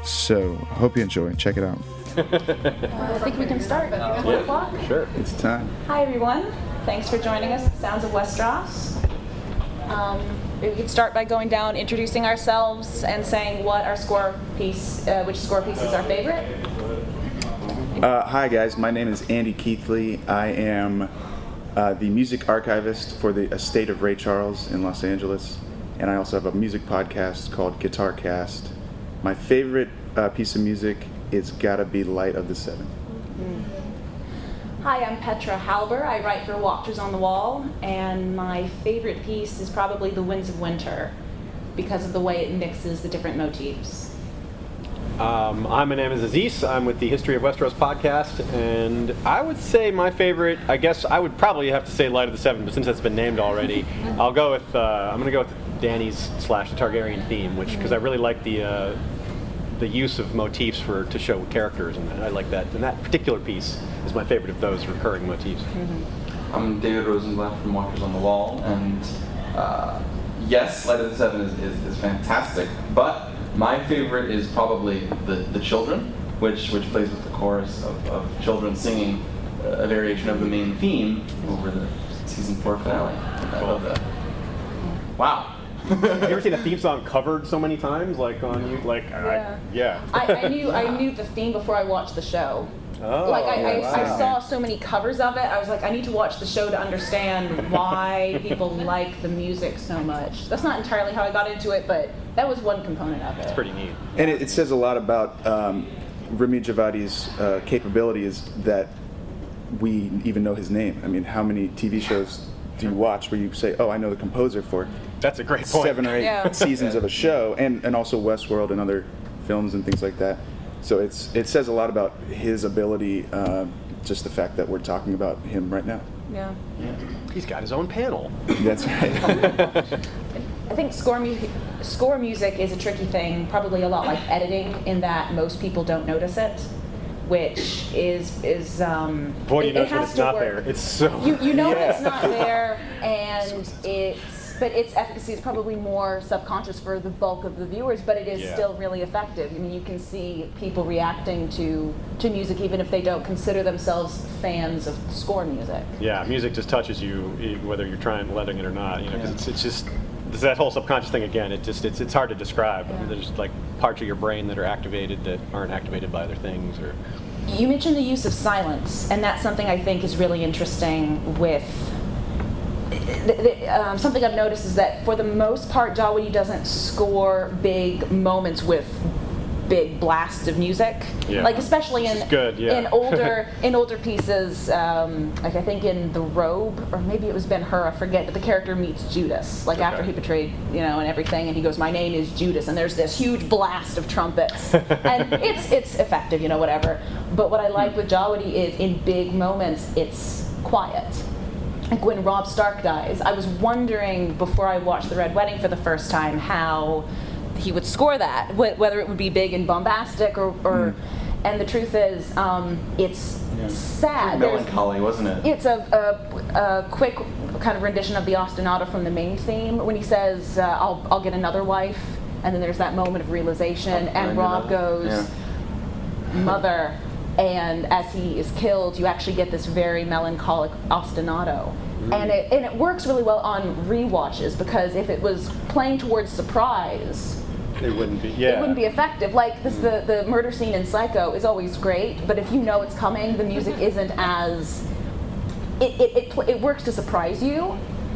D: So, hope you enjoy. Check it out.
Q: I think we can start. 1 o'clock?
D: Sure. It's time.
Q: Hi, everyone. Thanks for joining us at Sounds of Westeros. Maybe we could start by going down, introducing ourselves, and saying what our score piece, which score piece is our favorite.
D: Hi, guys. My name is Andy Keithley. I am the music archivist for the estate of Ray Charles in Los Angeles, and I also have a music podcast called Guitar Cast. My favorite piece of music is gotta be Light of the Seven.
Q: Hi, I'm Petra Halber. I write for Watchers on the Wall, and my favorite piece is probably The Winds of Winter because of the way it mixes the different motifs.
R: My name is Aziz. I'm with the History of Westeros podcast, and I would say my favorite, I guess I would probably have to say Light of the Seven, but since that's been named already, I'll go with, I'm going to go with Dany's / the Targaryen theme, which, because I really like the use of motifs to show characters, and I like that. And that particular piece is my favorite of those recurring motifs.
S: I'm David Rosenblatt from Watchers on the Wall, and yes, Light of the Seven is fantastic, but my favorite is probably the Children, which plays with the chorus of children singing a variation of the main theme over the season 4 finale. I love that. Wow.
R: Have you ever seen a theme song covered so many times, like on you? Like,
Q: Yeah. I knew the theme before I watched the show.
R: Oh,
Q: like I
R: wow.
Q: saw so many covers of it. I was like, I need to watch the show to understand why people like the music so much. That's not entirely how I got into it, but that was one component of it.
R: It's pretty neat.
D: And it says a lot about Rami Javadi's capability is that we even know his name. I mean, how many TV shows do you watch where you say, oh, I know the composer for
R: That's a great point.
D: 7 or 8 seasons of a show, and also Westworld and other films and things like that. So it says a lot about his ability, just the fact that we're talking about him right now.
Q: Yeah.
R: He's got his own panel.
D: That's right.
Q: I think score music is a tricky thing, probably a lot like editing, in that most people don't notice it, which is
R: Boy, you know when it's not there. It's so
Q: you know it's not there, and but its efficacy is probably more subconscious for the bulk of the viewers, but it is still really effective. I mean, you can see people reacting to music even if they don't consider themselves fans of score music.
R: Yeah, music just touches you whether you're letting it or not. You know, because it's just that whole subconscious thing again. It's hard to describe. I mean, there's like parts of your brain that are activated that aren't activated by other things. Or
Q: you mentioned the use of silence, and that's something I think is really interesting with. Something I've noticed is that for the most part, Jawadi doesn't score big moments with big blasts of music.
R: Yeah.
Q: Like especially in older pieces, like I think in The Robe, or maybe it was Ben-Hur, I forget, but the character meets Judas, like after he betrayed, and everything, and he goes, my name is Judas, and there's this huge blast of trumpets. And it's effective, whatever. But what I like with Jawadi is in big moments, it's quiet. Like when Robb Stark dies, I was wondering before I watched The Red Wedding for the first time how he would score that, whether it would be big and bombastic or and the truth is, it's sad.
S: Melancholy, wasn't it?
Q: It's a quick kind of rendition of the ostinato from the main theme when he says, I'll get another wife, and then there's that moment of realization, and Robb goes, mother. And as he is killed, you actually get this very melancholic ostinato. And it works really well on rewatches, because if it was playing towards surprise,
R: it wouldn't be.
Q: It wouldn't be effective. Like the murder scene in Psycho is always great, but if you know it's coming, the music isn't as it works to surprise you.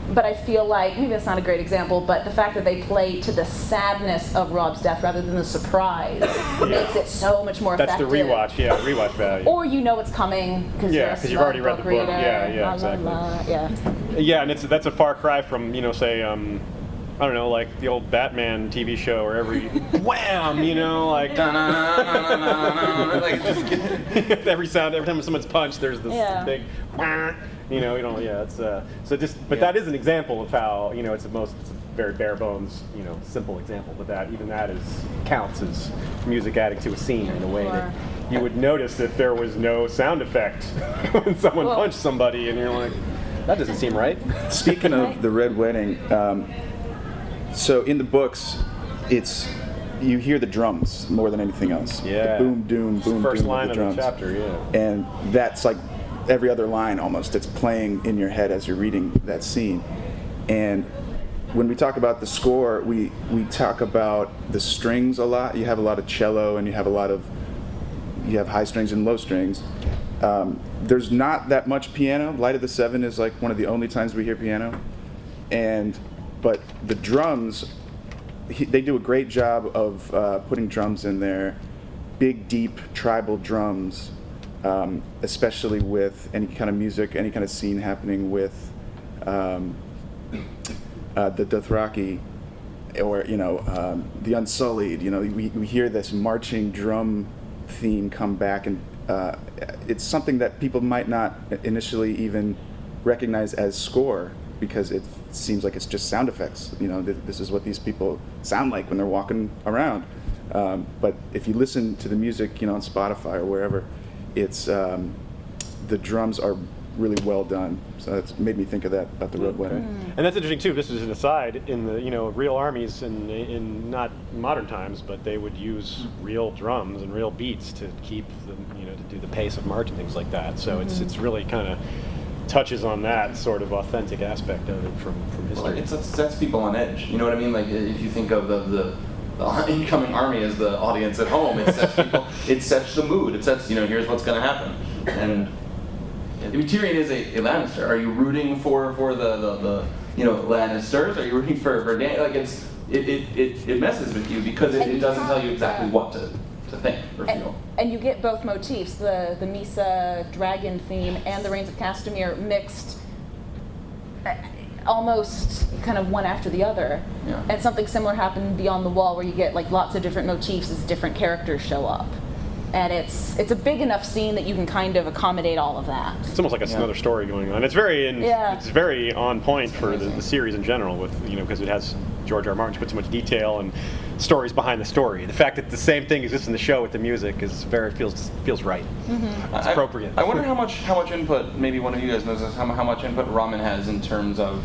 Q: But I feel like, maybe that's not a great example, but the fact that they play to the sadness of Robb's death rather than the surprise makes it so much more effective.
R: That's the rewatch value.
Q: Or you know it's coming because
R: you've already read the book.
Q: Reader,
R: Exactly. Yeah, and that's a far cry from, say, I don't know, like the old Batman TV show where every wham, like every time someone's punched, there's this big wham. It's but that is an example of how, it's a very bare bones, simple example, but even that counts as music adding to a scene in a way that you would notice if there was no sound effect when someone punched somebody, and you're like, that doesn't seem right.
D: Speaking of the Red Wedding, so in the books, you hear the drums more than anything else.
R: Yeah.
D: The boom, doom, boom,
R: First
D: doom
R: line
D: of the
R: of the
D: drums.
R: chapter, yeah.
D: And that's like every other line almost. It's playing in your head as you're reading that scene. And when we talk about the score, we talk about the strings a lot. You have a lot of cello, and you have high strings and low strings. There's not that much piano. Light of the Seven is like one of the only times we hear piano. But the drums, they do a great job of putting drums in there, big, deep, tribal drums, especially with any kind of music, any kind of scene happening with the Dothraki, or the Unsullied. We hear this marching drum theme come back, and it's something that people might not initially even recognize as score, because it seems like it's just sound effects. This is what these people sound like when they're walking around. But if you listen to the music, on Spotify or wherever, it's the drums are really well done. So that's made me think of that about the Red Wedding.
R: And that's interesting too. This is an aside. In the real armies in not modern times, but they would use real drums and real beats to keep to do the pace of march and things like that. So it's really kind of touches on that sort of authentic aspect of it from history.
S: Well, it sets people on edge. You know what I mean? Like if you think of the incoming army as the audience at home, it sets people. It sets the mood. It sets here's what's going to happen. And Tyrion is a Lannister. Are you rooting for the Lannisters? Are you rooting for Dany? Like it messes with you because it doesn't tell you exactly what to think or feel.
Q: And you get both motifs, the Misa dragon theme and the Reigns of Castamere mixed almost kind of one after the other.
S: Yeah.
Q: And something similar happened Beyond the Wall, where you get like lots of different motifs as different characters show up. And it's a big enough scene that you can kind of accommodate all of that.
R: It's almost like another story going on. It's very on point for the series in general, with because it has George R. R. Martin put so much detail and stories behind the story. The fact that the same thing exists in the show with the music feels right.
Q: Mm-hmm.
R: It's appropriate.
S: I wonder how much input, maybe one of you guys knows this, how much input Ramin has in terms of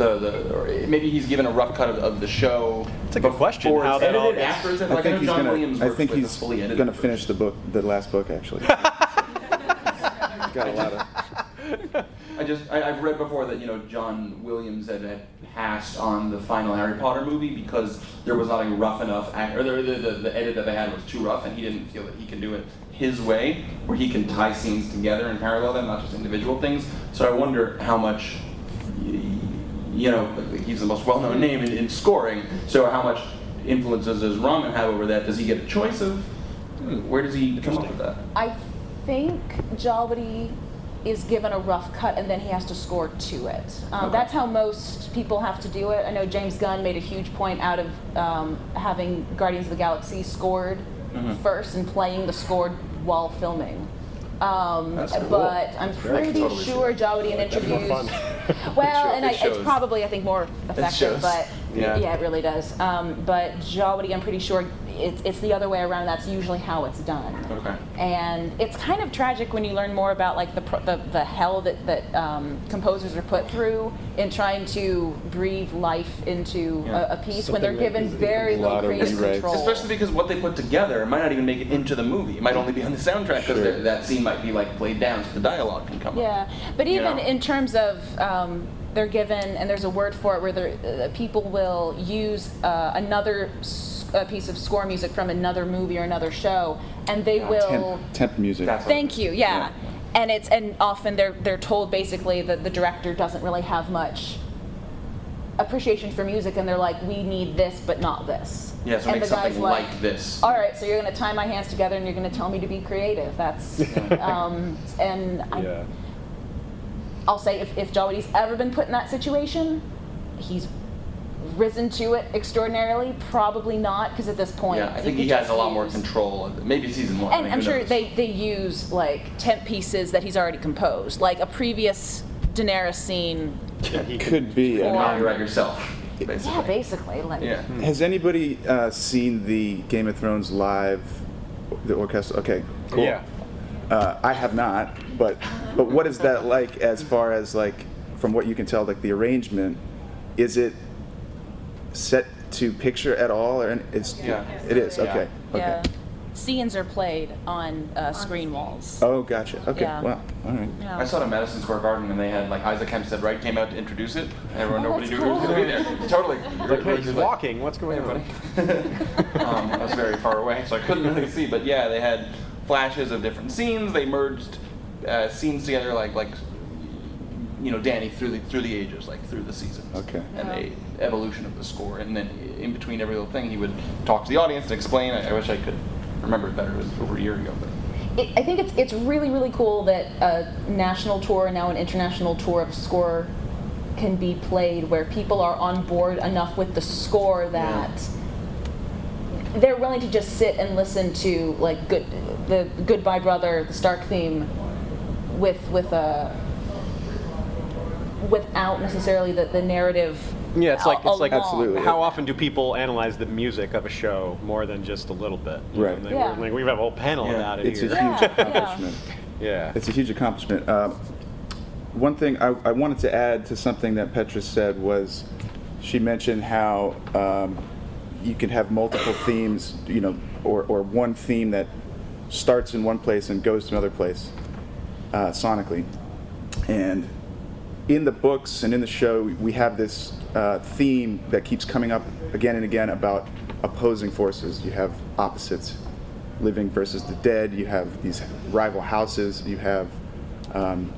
S: or maybe he's given a rough cut of the show.
R: It's a good question.
S: How that all gets.
D: I think he's gonna finish the last book actually. Got a lot of.
S: I've read before that John Williams had passed on the final Harry Potter movie because there was not a rough enough or the edit that they had was too rough, and he didn't feel that he can do it his way, where he can tie scenes together and parallel them, not just individual things. So I wonder how much. He's the most well-known name in scoring, so how much influences does Ramin have over that? Does he get a choice of where does he come up with that?
Q: I think Jawadi is given a rough cut and then he has to score to it. That's how most people have to do it. I know James Gunn made a huge point out of having Guardians of the Galaxy scored first and playing the score while filming.
S: That's cool.
Q: But I'm pretty sure Jawadi in interviews. Well, and it's probably I think more effective, but yeah, it really does. But Jawadi, I'm pretty sure it's the other way around. That's usually how it's done.
S: Okay.
Q: And it's kind of tragic when you learn more about like the hell that composers are put through in trying to breathe life into a piece when they're given very low creative control.
S: Especially because what they put together might not even make it into the movie. It might only be on the soundtrack because that scene might be like played down so the dialogue can come up.
Q: Yeah, but even in terms of they're given, and there's a word for it, where people will use another piece of score music from another movie or another show, and they will
D: temp music.
Q: Thank you. Yeah. And often they're told basically that the director doesn't really have much appreciation for music, and they're like, we need this but not this.
S: Yeah, so make something like this.
Q: All right, so you're going to tie my hands together and you're going to tell me to be creative. That's I'll say if Jawadi's ever been put in that situation, he's risen to it extraordinarily. Probably not, because at this point,
S: I think he has a lot more control. Maybe season 1.
Q: And I'm sure they use like temp pieces that he's already composed, like a previous Daenerys scene.
D: Could be.
S: Copyright yourself. Basically.
Q: Yeah, basically.
D: Has anybody seen the Game of Thrones live The orchestra. Okay, cool.
R: Yeah.
D: I have not, but what is that like as far as like from what you can tell, like the arrangement? Is it set to picture at all, or it's?
S: Yeah.
D: It is.
S: Yeah.
D: Okay. Okay.
Q: Yeah. Scenes are played on screen walls.
D: Oh, gotcha. Okay.
Q: Yeah.
D: Wow. All right.
Q: Yeah.
S: I saw it at Madison Square Garden, and they had like Isaac Hempstead Wright came out to introduce it. Everyone, nobody knew who was going to be there. Totally.
R: Like, hey, he's walking. What's going on?
S: I was very far away, so I couldn't really see. But yeah, they had flashes of different scenes. They merged scenes together, like Danny through the ages, like through the seasons.
D: Okay.
S: And the evolution of the score, and then in between every little thing, he would talk to the audience and explain. I wish I could remember it better. It was over a year ago, but.
Q: I think it's really, really cool that a national tour and now an international tour of score can be played where people are on board enough with the score that they're willing to just sit and listen to like the Goodbye Brother, the Stark theme without necessarily the narrative.
R: Yeah, it's like
D: absolutely.
R: How often do people analyze the music of a show more than just a little bit?
D: Right.
R: Like, we have a whole panel about it
D: It's
R: here.
D: a huge accomplishment.
R: Yeah.
D: It's a huge accomplishment. One thing I wanted to add to something that Petra said was she mentioned how you can have multiple themes, or one theme that starts in one place and goes to another place sonically. And in the books and in the show, we have this theme that keeps coming up again and again about opposing forces. You have opposites, living versus the dead. You have these rival houses. You have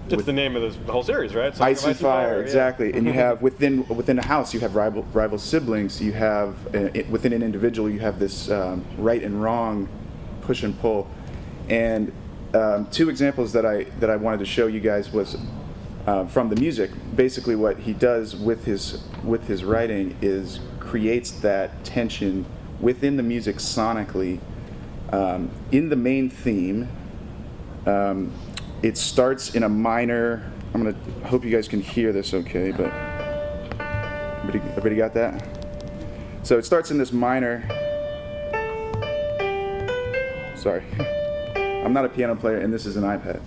R: It's the name of the whole series, right? Song
D: Ice
R: of
D: and Fire,
R: yeah.
D: exactly. And you have within a house, you have rival siblings. You have within an individual, you have this right and wrong, push and pull. And two examples that I wanted to show you guys was from the music. Basically, what he does with his writing is creates that tension within the music sonically. In the main theme, it starts in a minor. I hope you guys can hear this okay, but everybody got that? So it starts in this minor. Sorry. I'm not a piano player, and this is an iPad.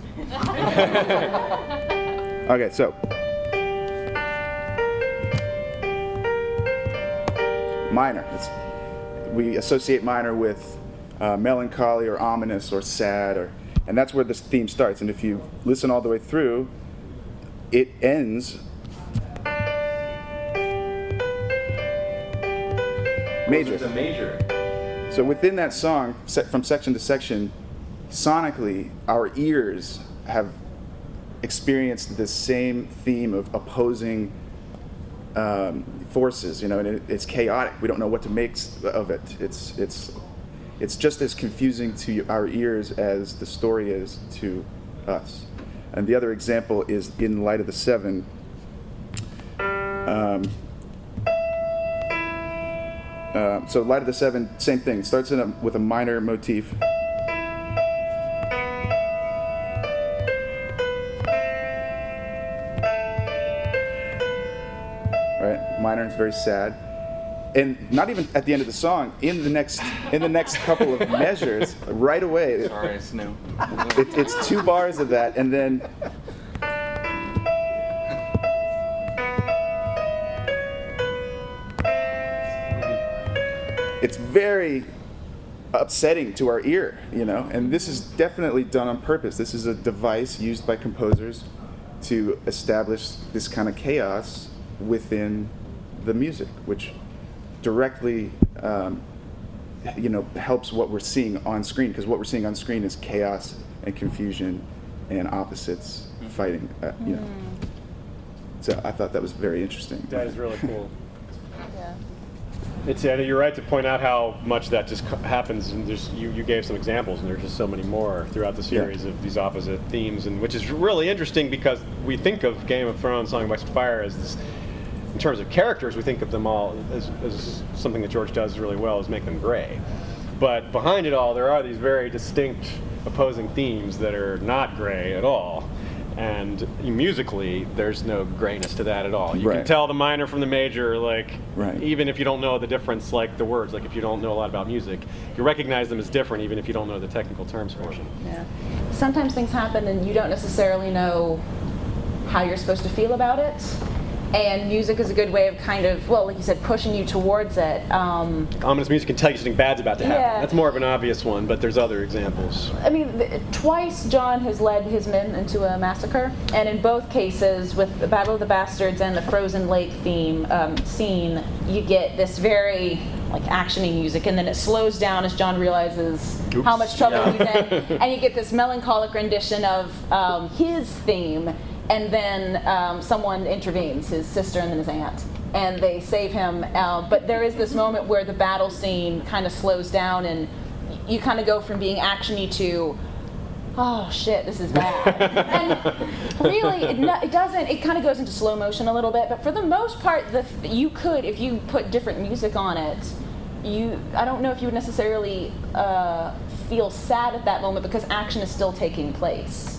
D: Okay, so minor. We associate minor with melancholy or ominous or sad, and that's where this theme starts. And if you listen all the way through, it ends major.
S: It's a major.
D: So within that song, from section to section, sonically, our ears have experienced this same theme of opposing forces, and it's chaotic. We don't know what to make of it. It's just as confusing to our ears as the story is to us. And the other example is in Light of the Seven. So Light of the Seven, same thing. It starts with a minor motif. Right, minor is very sad, and not even at the end of the song. In the next couple of measures, right away.
S: Sorry, it's new.
D: It's 2 bars of that, and then it's very upsetting to our ear, and this is definitely done on purpose. This is a device used by composers to establish this kind of chaos within the music, which directly helps what we're seeing on screen, because what we're seeing on screen is chaos and confusion and opposites fighting, So I thought that was very interesting.
R: That is really cool. Yeah. You're right to point out how much that just happens, and you gave some examples, and there's just so many more throughout the series of these opposite themes, and which is really interesting because we think of Game of Thrones, Song of Ice and Fire as this. In terms of characters, we think of them all as something that George does really well, is make them gray. But behind it all, there are these very distinct opposing themes that are not gray at all. And musically, there's no grayness to that at all. You can
D: Right.
R: tell the minor from the major, like,
D: Right.
R: even if you don't know the difference, like the words, like if you don't know a lot about music, you recognize them as different, even if you don't know the technical terms for them.
Q: Yeah. Sometimes things happen and you don't necessarily know how you're supposed to feel about it. And music is a good way of kind of, well, like you said, pushing you towards it.
R: Ominous music can tell you something bad's about to happen.
Q: Yeah.
R: That's more of an obvious one, but there's other examples.
Q: I mean, twice John has led his men into a massacre, and in both cases, with the Battle of the Bastards and the Frozen Lake theme scene, you get this very like actiony music, and then it slows down as John realizes how much trouble he's in, and you get this melancholic rendition of his theme. And then someone intervenes, his sister and then his aunt, and they save him. But there is this moment where the battle scene kind of slows down, and you kind of go from being actiony to, oh shit, this is bad. And really, it doesn't. It kind of goes into slow motion a little bit. But for the most part, you could, if you put different music on it, I don't know if you would necessarily feel sad at that moment because action is still taking place.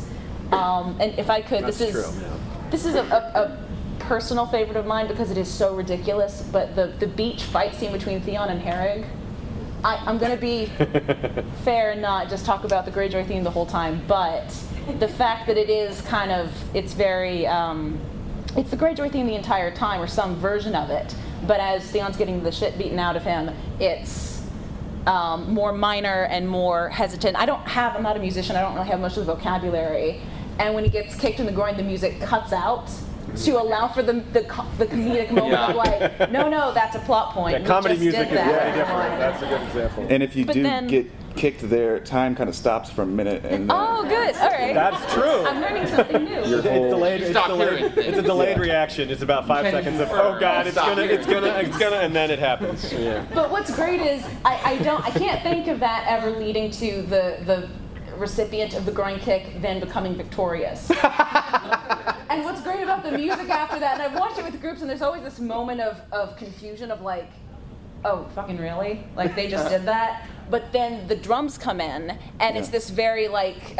Q: And if I could, this is a personal favorite of mine because it is so ridiculous, but the beach fight scene between Theon and Herrig, I'm going to be fair and not just talk about the Greyjoy theme the whole time, but the fact that it is kind of, it's very, it's the Greyjoy theme the entire time, or some version of it, but as Theon's getting the shit beaten out of him, it's more minor and more hesitant. I'm not a musician, I don't really have much of the vocabulary. And when he gets kicked in the groin, the music cuts out to allow for the comedic moment of like, no, that's a plot point.
R: Yeah, comedy
Q: We just
R: music
Q: did
R: is
Q: that.
R: very different. That's a good example.
D: And if you
Q: But
D: do
Q: then-
D: get kicked there, time kind of stops for a minute. And
Q: Oh, good. All right.
R: That's true.
Q: I'm learning something new.
D: Your whole-
R: It's a delayed reaction. It's about 5 seconds of, oh god, it's gonna, and then it happens. Yeah.
Q: But what's great is I can't think of that ever leading to the recipient of the groin kick then becoming victorious. And what's great about the music after that, and I've watched it with groups, and there's always this moment of confusion of like, oh, fucking really? Like they just did that? But then the drums come in, and it's this very like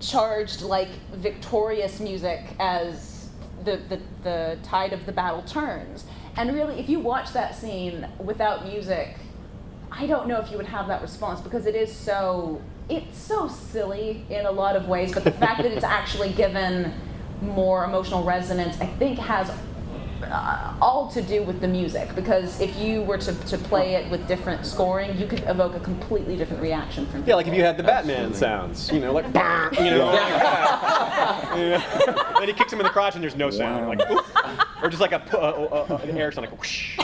Q: charged, like victorious music as the tide of the battle turns. And really, if you watch that scene without music, I don't know if you would have that response because it's so silly in a lot of ways, but the fact that it's actually given more emotional resonance, I think has all to do with the music, because if you were to play it with different scoring, you could evoke a completely different reaction from people.
R: Yeah, like if you had the Batman sounds, like, then he kicks him in the crotch and there's no sound, like, oof. Or just like an air sound, like whoosh.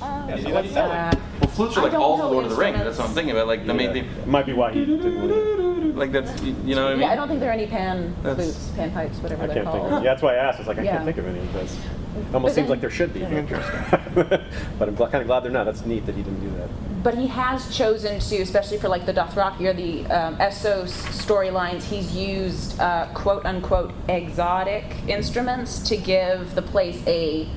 S: Well, flutes are like all the Lord of the Rings. That's what I'm thinking about. Like,
R: might be why he didn't.
S: Like that's, you know what I mean?
Q: Yeah, I don't think there are any pan flutes, pan pipes, whatever
R: I
Q: they're
R: can't
Q: called.
R: think of it. Yeah, that's why I asked. It's like I
Q: Yeah.
R: can't think of any of this. It almost seems like there should be. But I'm kind of glad they're not. That's neat that he didn't do that.
Q: But he has chosen to, especially for like the Dothraki or the Essos storylines, he's used quote unquote exotic instruments to give the place a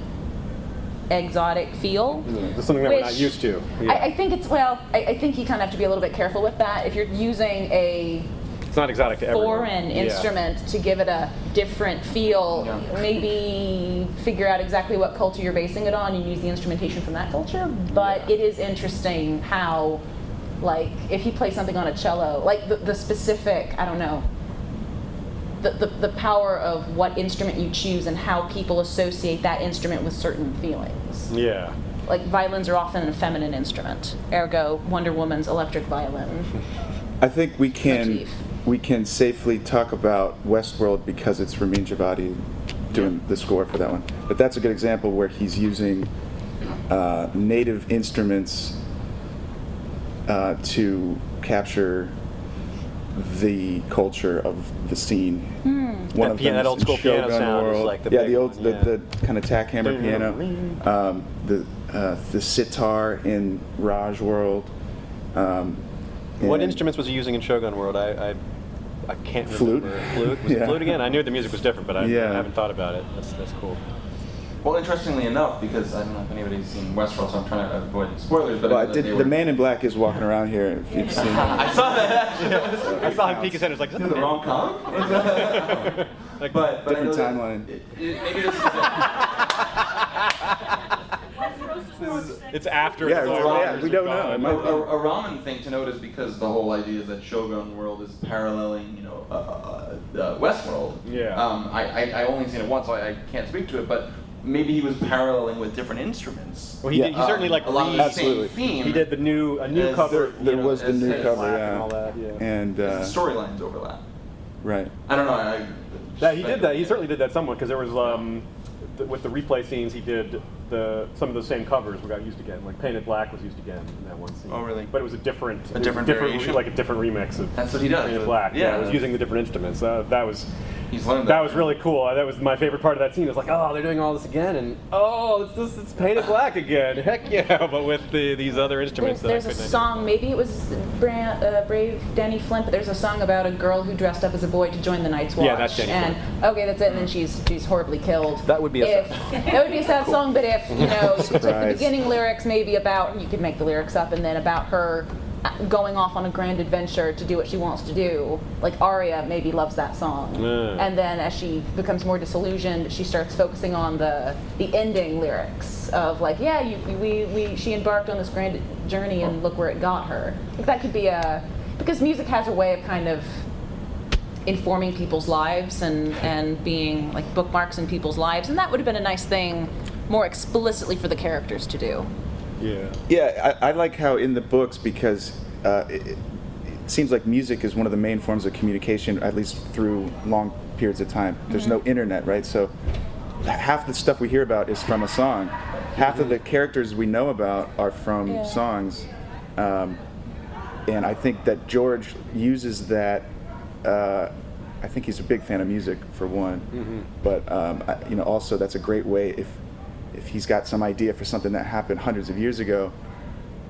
Q: exotic feel.
R: That's something that we're not used to. Yeah.
Q: I think it's, I think you kind of have to be a little bit careful with that. If you're using
R: it's not exotic to everyone.
Q: foreign instrument to give it a different feel, maybe figure out exactly what culture you're basing it on and use the instrumentation from that culture. But it is interesting how, like, if you play something on a cello, like the specific, I don't know, the power of what instrument you choose and how people associate that instrument with certain feelings.
R: Yeah.
Q: Like violins are often a feminine instrument, ergo Wonder Woman's electric violin.
D: I think we can safely talk about Westworld because it's Ramin Djawadi doing the score for that one. But that's a good example where he's using native instruments to capture the culture of the scene. One of them
R: that
D: is
R: old
D: in
R: school piano
D: Shogun
R: sound is
D: World.
R: like the
D: yeah,
R: big
D: the old,
R: one,
D: the kind of tackhammer piano. The sitar in Raj World.
R: What instruments was he using in Shogun World? I can't
D: Flute.
R: remember. Flute? Was it flute again? I knew the music was different, but I haven't thought about it. That's cool.
S: Well, interestingly enough, because I don't know if anybody's seen Westworld, so I'm trying to avoid spoilers. But
D: Well, the Man in Black is walking around here. If you've seen it.
S: I saw that actually.
R: I saw him peek his head. It's like, is that
S: the wrong comic? but
D: Different
S: I know
D: timeline.
S: Maybe this is.
R: It's after.
D: Yeah,
R: it's
D: yeah, we don't know. It might be.
S: A ramen thing to note is because the whole idea is that Shogun World is paralleling, Westworld.
R: Yeah.
S: I only seen it once, so I can't speak to it, but maybe he was paralleling with different instruments.
R: Well, he certainly like
S: along the same theme.
R: He did a new cover.
D: There was the new cover, yeah.
R: And all that, yeah.
D: And
S: the storylines overlap.
D: Right.
S: I don't know.
R: Yeah, he did that. He certainly did that somewhat because there was with the replay scenes he did some of the same covers got used again. Like Painted Black was used again in that one scene.
S: Oh, really?
R: But it was a different
S: variation?
R: like a different remix of
S: That's what he does.
R: Painted Black.
S: Yeah,
R: it was using the different instruments. That was.
S: He's learned
R: that was really cool. That was my favorite part of that scene. It was like, oh, they're doing all this again, and it's Painted Black again. Heck yeah! But with these other instruments.
Q: There's a song. Maybe it was Brave Danny Flint, but there's a song about a girl who dressed up as a boy to join the Night's Watch.
R: Yeah, that's Danny
Q: and
R: Flint.
Q: Okay, that's it. And then she's horribly killed.
R: That would be a
Q: that would be a sad song. But if you took the
D: Surprise.
Q: beginning lyrics, maybe about you could make the lyrics up, and then about her going off on a grand adventure to do what she wants to do. Like Arya maybe loves that song, and then as she becomes more disillusioned, she starts focusing on the ending lyrics of like, she embarked on this grand journey and look where it got her. Like that could be because music has a way of kind of informing people's lives and being like bookmarks in people's lives, and that would have been a nice thing more explicitly for the characters to do.
D: Yeah, I like how in the books, because it seems like music is one of the main forms of communication, at least through long periods of time. There's no internet, right? So half the stuff we hear about is from a song. Half of the characters we know about are from songs. And I think that George uses that. I think he's a big fan of music, for one. But also that's a great way if he's got some idea for something that happened hundreds of years ago,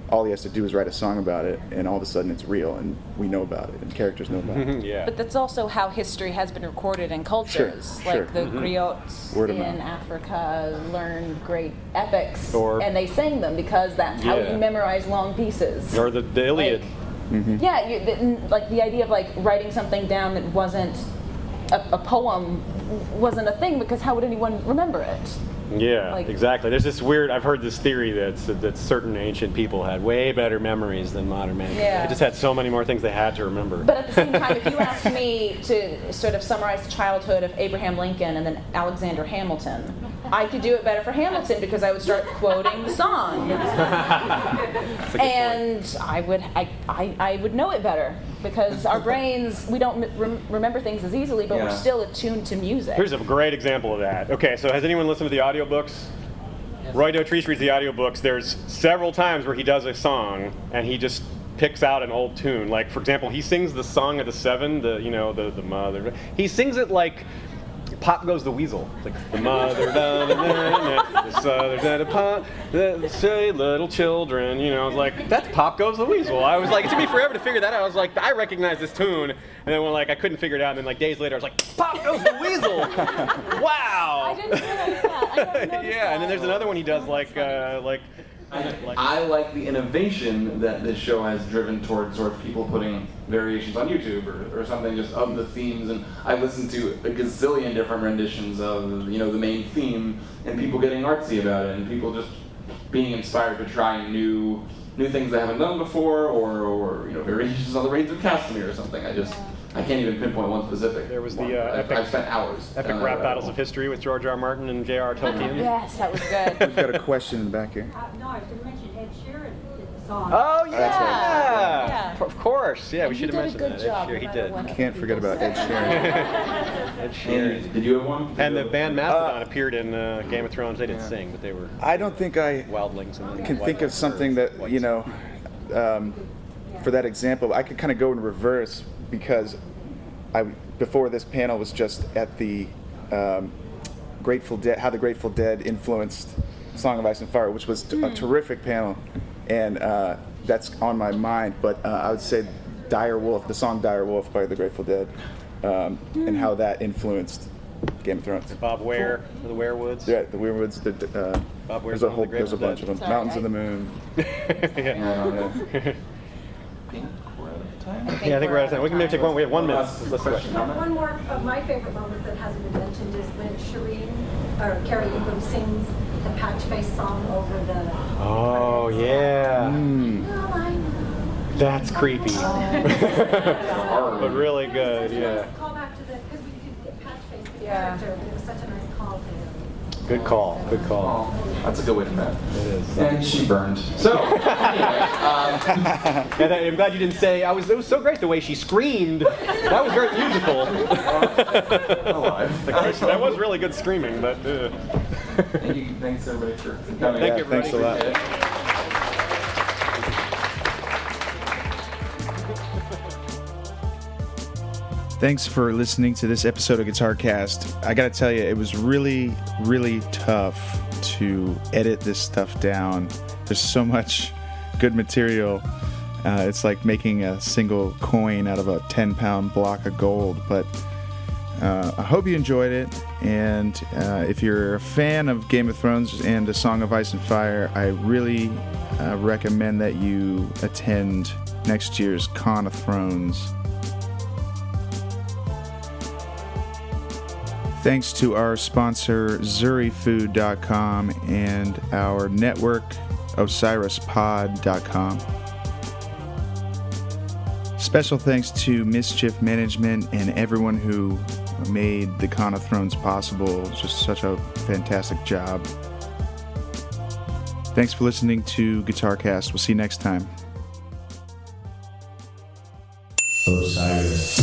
D: all he has to do is write a song about it, and all of a sudden it's real, and we know about it, and characters know about it.
Q: But that's also how history has been recorded in cultures.
D: Sure.
Q: The griots
D: Word of
Q: in
D: mouth.
Q: Africa learned great epics,
R: Or-
Q: and they sang them because that's how you memorize long pieces.
R: Or the Iliad.
Q: Like the idea of like writing something down that wasn't a poem wasn't a thing, because how would anyone remember it?
R: Yeah, exactly. There's this weird, I've heard this theory that certain ancient people had way better memories than modern man.
Q: Yeah.
R: They just had so many more things they had to remember.
Q: But at the same time, if you ask me to sort of summarize the childhood of Abraham Lincoln and then Alexander Hamilton, I could do it better for Hamilton because I would start quoting the song. And I would know it better because our brains, we don't remember things as easily, but we're still attuned to music.
R: Here's a great example of that. Okay, so has anyone listened to the audiobooks? Roy Dotrice reads the audiobooks. There's several times where he does a song and he just picks out an old tune. Like, for example, he sings the Song of the Seven, the mother. He sings it like Pop Goes the Weasel. It's like the mother, the southern pop, say little children. It's like, that's Pop Goes the Weasel. I was like, it took me forever to figure that out. I was like, I recognize this tune, and then when I couldn't figure it out, and then like days later, I was like, Pop Goes the Weasel. Wow.
Q: I didn't realize that. I never noticed
R: Yeah, and then there's another one he does
S: I like the innovation that this show has driven towards sort of people putting variations on YouTube or something just of the themes, and I listened to a gazillion different renditions of the main theme, and people getting artsy about it, and people just being inspired to try new things they haven't done before, or variations on the Reigns of Castamere or something. I can't even pinpoint one specific.
R: There was
S: one.
R: I've
S: spent hours.
R: Epic rap battles of history with George R. Martin and J.R. Tolkien.
Q: Yes, that was good.
D: We've got a question in the back here.
T: No, I was going to mention Ed Sheeran did the song.
R: Oh, yeah.
D: That's right.
Q: Yeah.
R: Of course. Yeah, we should have
Q: He did a
R: mentioned
Q: good
R: that.
Q: job,
R: Ed Sheeran, he
Q: no
R: did.
Q: matter
D: You can't forget about Ed Sheeran.
R: Ed Sheeran.
S: Did you have one?
R: And the band Mastodon appeared in Game of Thrones. They didn't sing, but they were
D: I don't think I
R: wildlings.
D: can think of something that, for that example, I could kind of go in reverse, because before this panel was just at the Grateful Dead, how the Grateful Dead influenced Song of Ice and Fire, which was a terrific panel, and that's on my mind. But I would say Dire Wolf, the song Dire Wolf by the Grateful Dead, and how that influenced Game of Thrones.
R: Bob Ware, the Werewoods.
D: Yeah, the Weirwoods.
R: Bob Ware's
D: There's a bunch of them.
Q: Sorry,
D: Mountains of the Moon.
R: Yeah, I think we're out of time. We can maybe take one. We have 1 minute. Let's go.
T: One more of my favorite moments that hasn't been mentioned is when Shireen or Carrie Ingram sings the Patch Face song over the.
R: Oh yeah. That's creepy. But really good. Yeah.
T: Call back to the because we could get Patch Face the character, but it was such a nice call to him.
R: Good call. Good call.
S: That's a good way to bet.
R: It is.
S: And she burned. So, anyway,
R: and I'm glad you didn't say. It was so great the way she screamed. That was very musical. That was really good screaming, but.
S: Thanks everybody for coming.
R: Thank you, everybody.
D: Thanks a lot. Thanks for listening to this episode of Guitar Cast. I gotta tell you, it was really, really tough to edit this stuff down. There's so much good material. It's like making a single coin out of a 10-pound block of gold. But I hope you enjoyed it. And if you're a fan of Game of Thrones and A Song of Ice and Fire, I really recommend that you attend next year's Con of Thrones. Thanks to our sponsor, ZuriFood.com, and our network, OsirisPod.com. Special thanks to Mischief Management and everyone who made the Con of Thrones possible. It's just such a fantastic job. Thanks for listening to Guitar Cast. We'll see you next time.
H: Osiris.